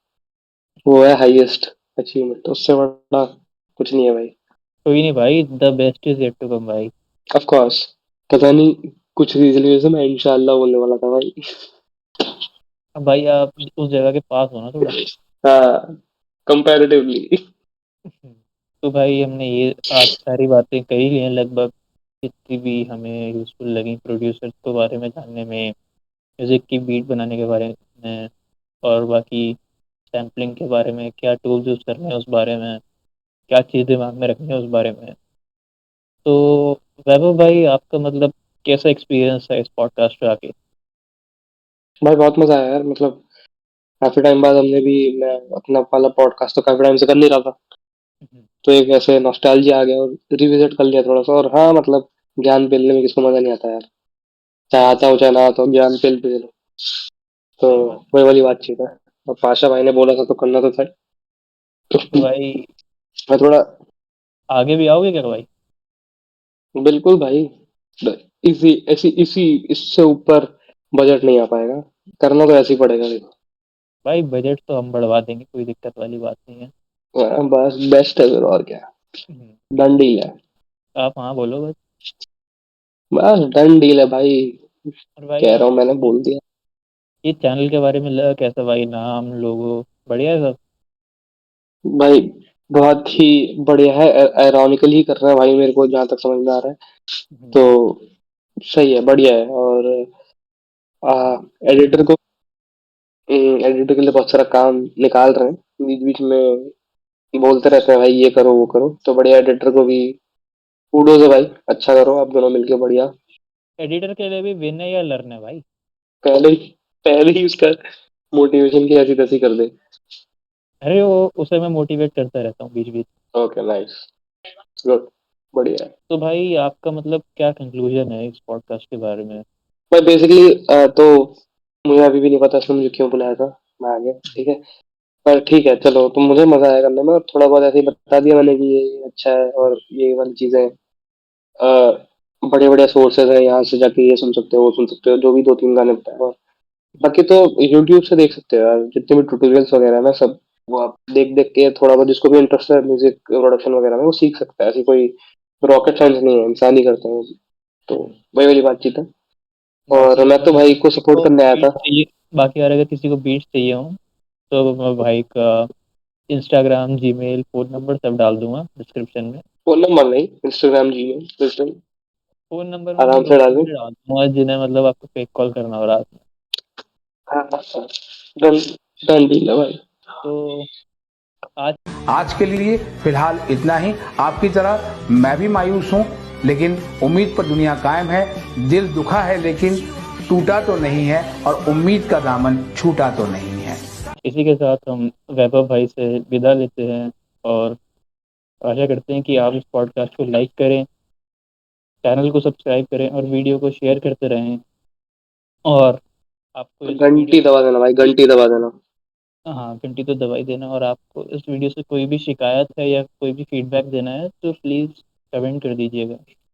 वो है हाईएस्ट अचीवमेंट, उससे बड़ा कुछ नहीं है भाई। कोई नहीं भाई, the best is yet to come भाई। Of course. पता नहीं, कुछ रीजन से मैं इंशाल्लाह बोलने वाला था भाई। अब भाई आप उस जगह के पास हो ना थोड़ा। हाँ, कंपैरेटिवली। तो भाई हमने ये आज सारी बातें कर ही ली हैं लगभग, जितनी भी हमें यूजफुल लगी प्रोड्यूसर्स के बारे में जानने में, म्यूजिक की बीट बनाने के बारे में, और बाकी सैम्पलिंग के बारे में, क्या टूल्स यूज करने हैं उस बारे में, क्या चीज़ दिमाग में रखनी है उस बारे में। तो वैभव भाई आपका मतलब कैसा एक्सपीरियंस है इस पॉडकास्ट पे आके? भाई बहुत मजा आया यार, मतलब काफी टाइम बाद हमने भी, मैं अपना वाला पॉडकास्ट तो काफी टाइम से कर नहीं रहा था, हम्म, तो एक ऐसे नॉस्टैल्जिया आ गया और रिविजिट कर लिया थोड़ा सा, और हाँ मतलब ज्ञान मिलने में किसको मजा नहीं आता यार। चाहे आता हो चाहे ना आता हो, ज्ञान पेल पे लो। तो सही बात। वही वाली बातचीत है। और पाशा भाई ने बोला था तो करना तो था। तो भाई मैं थोड़ा, आगे भी आओगे क्या भाई? बिल्कुल भाई, इसी ऐसी इसी इससे ऊपर बजट नहीं आ पाएगा। करना तो ऐसे ही पड़ेगा देखो। भाई बजट तो हम बढ़वा देंगे, कोई दिक्कत वाली बात नहीं है। बस बेस्ट है फिर, और क्या। हम्म, डन डील है। आप हाँ बोलो बस। बस डन डील है भाई। और भाई कह रहा आप हूँ, मैंने बोल दिया। ये चैनल के बारे में लगा कैसा भाई, नाम लोगो बढ़िया है सब? भाई बहुत ही बढ़िया है। आयरॉनिकली ही कर रहा है भाई, मेरे को जहां तक समझ में आ रहा है। हम्म, तो सही है, बढ़िया है। और एडिटर को एडिटर के लिए बहुत सारा काम निकाल रहे हैं, बीच बीच में बोलते रहते हैं भाई ये करो वो करो, तो बढ़िया। एडिटर को भी कूडोज है भाई, अच्छा करो आप दोनों मिलके बढ़िया। एडिटर के लिए भी विन है या लर्न है भाई? पहले ही पहले ही उसका मोटिवेशन की ऐसी तैसी कर दे। अरे वो उसे मैं मोटिवेट करता रहता हूँ बीच बीच। ओके नाइस, गुड, बढ़िया है। तो भाई आपका मतलब क्या कंक्लूजन है इस पॉडकास्ट के बारे में? मैं बेसिकली तो मुझे अभी भी नहीं पता इसने मुझे क्यों बुलाया था। मैं आ गया, ठीक है। पर ठीक है, चलो, तो मुझे मजा आया करने में, और थोड़ा बहुत ऐसे ही बता दिया मैंने कि ये अच्छा है और ये वाली चीजें बड़े बड़े सोर्सेज है, यहाँ से जाके ये सुन सकते हो वो सुन सकते हो, जो भी दो तीन गाने बताए। और बाकी तो यूट्यूब से देख सकते हो यार, जितने भी ट्यूटोरियल्स वगैरह है ना सब, वो आप देख देख के थोड़ा बहुत, जिसको भी इंटरेस्ट है म्यूजिक प्रोडक्शन वगैरह में, वो सीख सकता है। ऐसी कोई रॉकेट साइंस नहीं है, इंसान ही करते हैं। तो हम्म, वही वाली बातचीत है। बाकी और मैं अगर तो भाई को किसी सपोर्ट को करने आया बीट था। चाहिए, बाकी अगर किसी को बीट चाहिए हो तो मैं भाई का इंस्टाग्राम, जीमेल, फ़ोन नंबर सब डाल दूंगा डिस्क्रिप्शन में। फोन नंबर नहीं, इंस्टाग्राम जी में बिल्कुल फ़ोन नंबर में मैं आराम से लोगों डाल के दूँ। लिए डाल दूंगा जिन्हें मतलब आपको फेक कॉल करना हो रात में। हाँ हाँ हाँ, डन, डन डील है भाई। तो आज आज के लिए फिलहाल इतना ही। आपकी तरह मैं भी मायूस हूं, लेकिन उम्मीद पर दुनिया कायम है। दिल दुखा है लेकिन टूटा तो नहीं है, और उम्मीद का दामन छूटा तो नहीं है। इसी के साथ हम वैभव भाई से विदा लेते हैं और आशा करते हैं कि आप इस पॉडकास्ट को लाइक करें, चैनल को सब्सक्राइब करें और वीडियो को शेयर करते रहें। और आपको इस वीडियो घंटी से, दबा देना भाई, घंटी दबा देना। हाँ घंटी तो दबाई देना, और आपको इस वीडियो से कोई भी शिकायत है या कोई भी फीडबैक देना है तो प्लीज़ कमेंट कर दीजिएगा।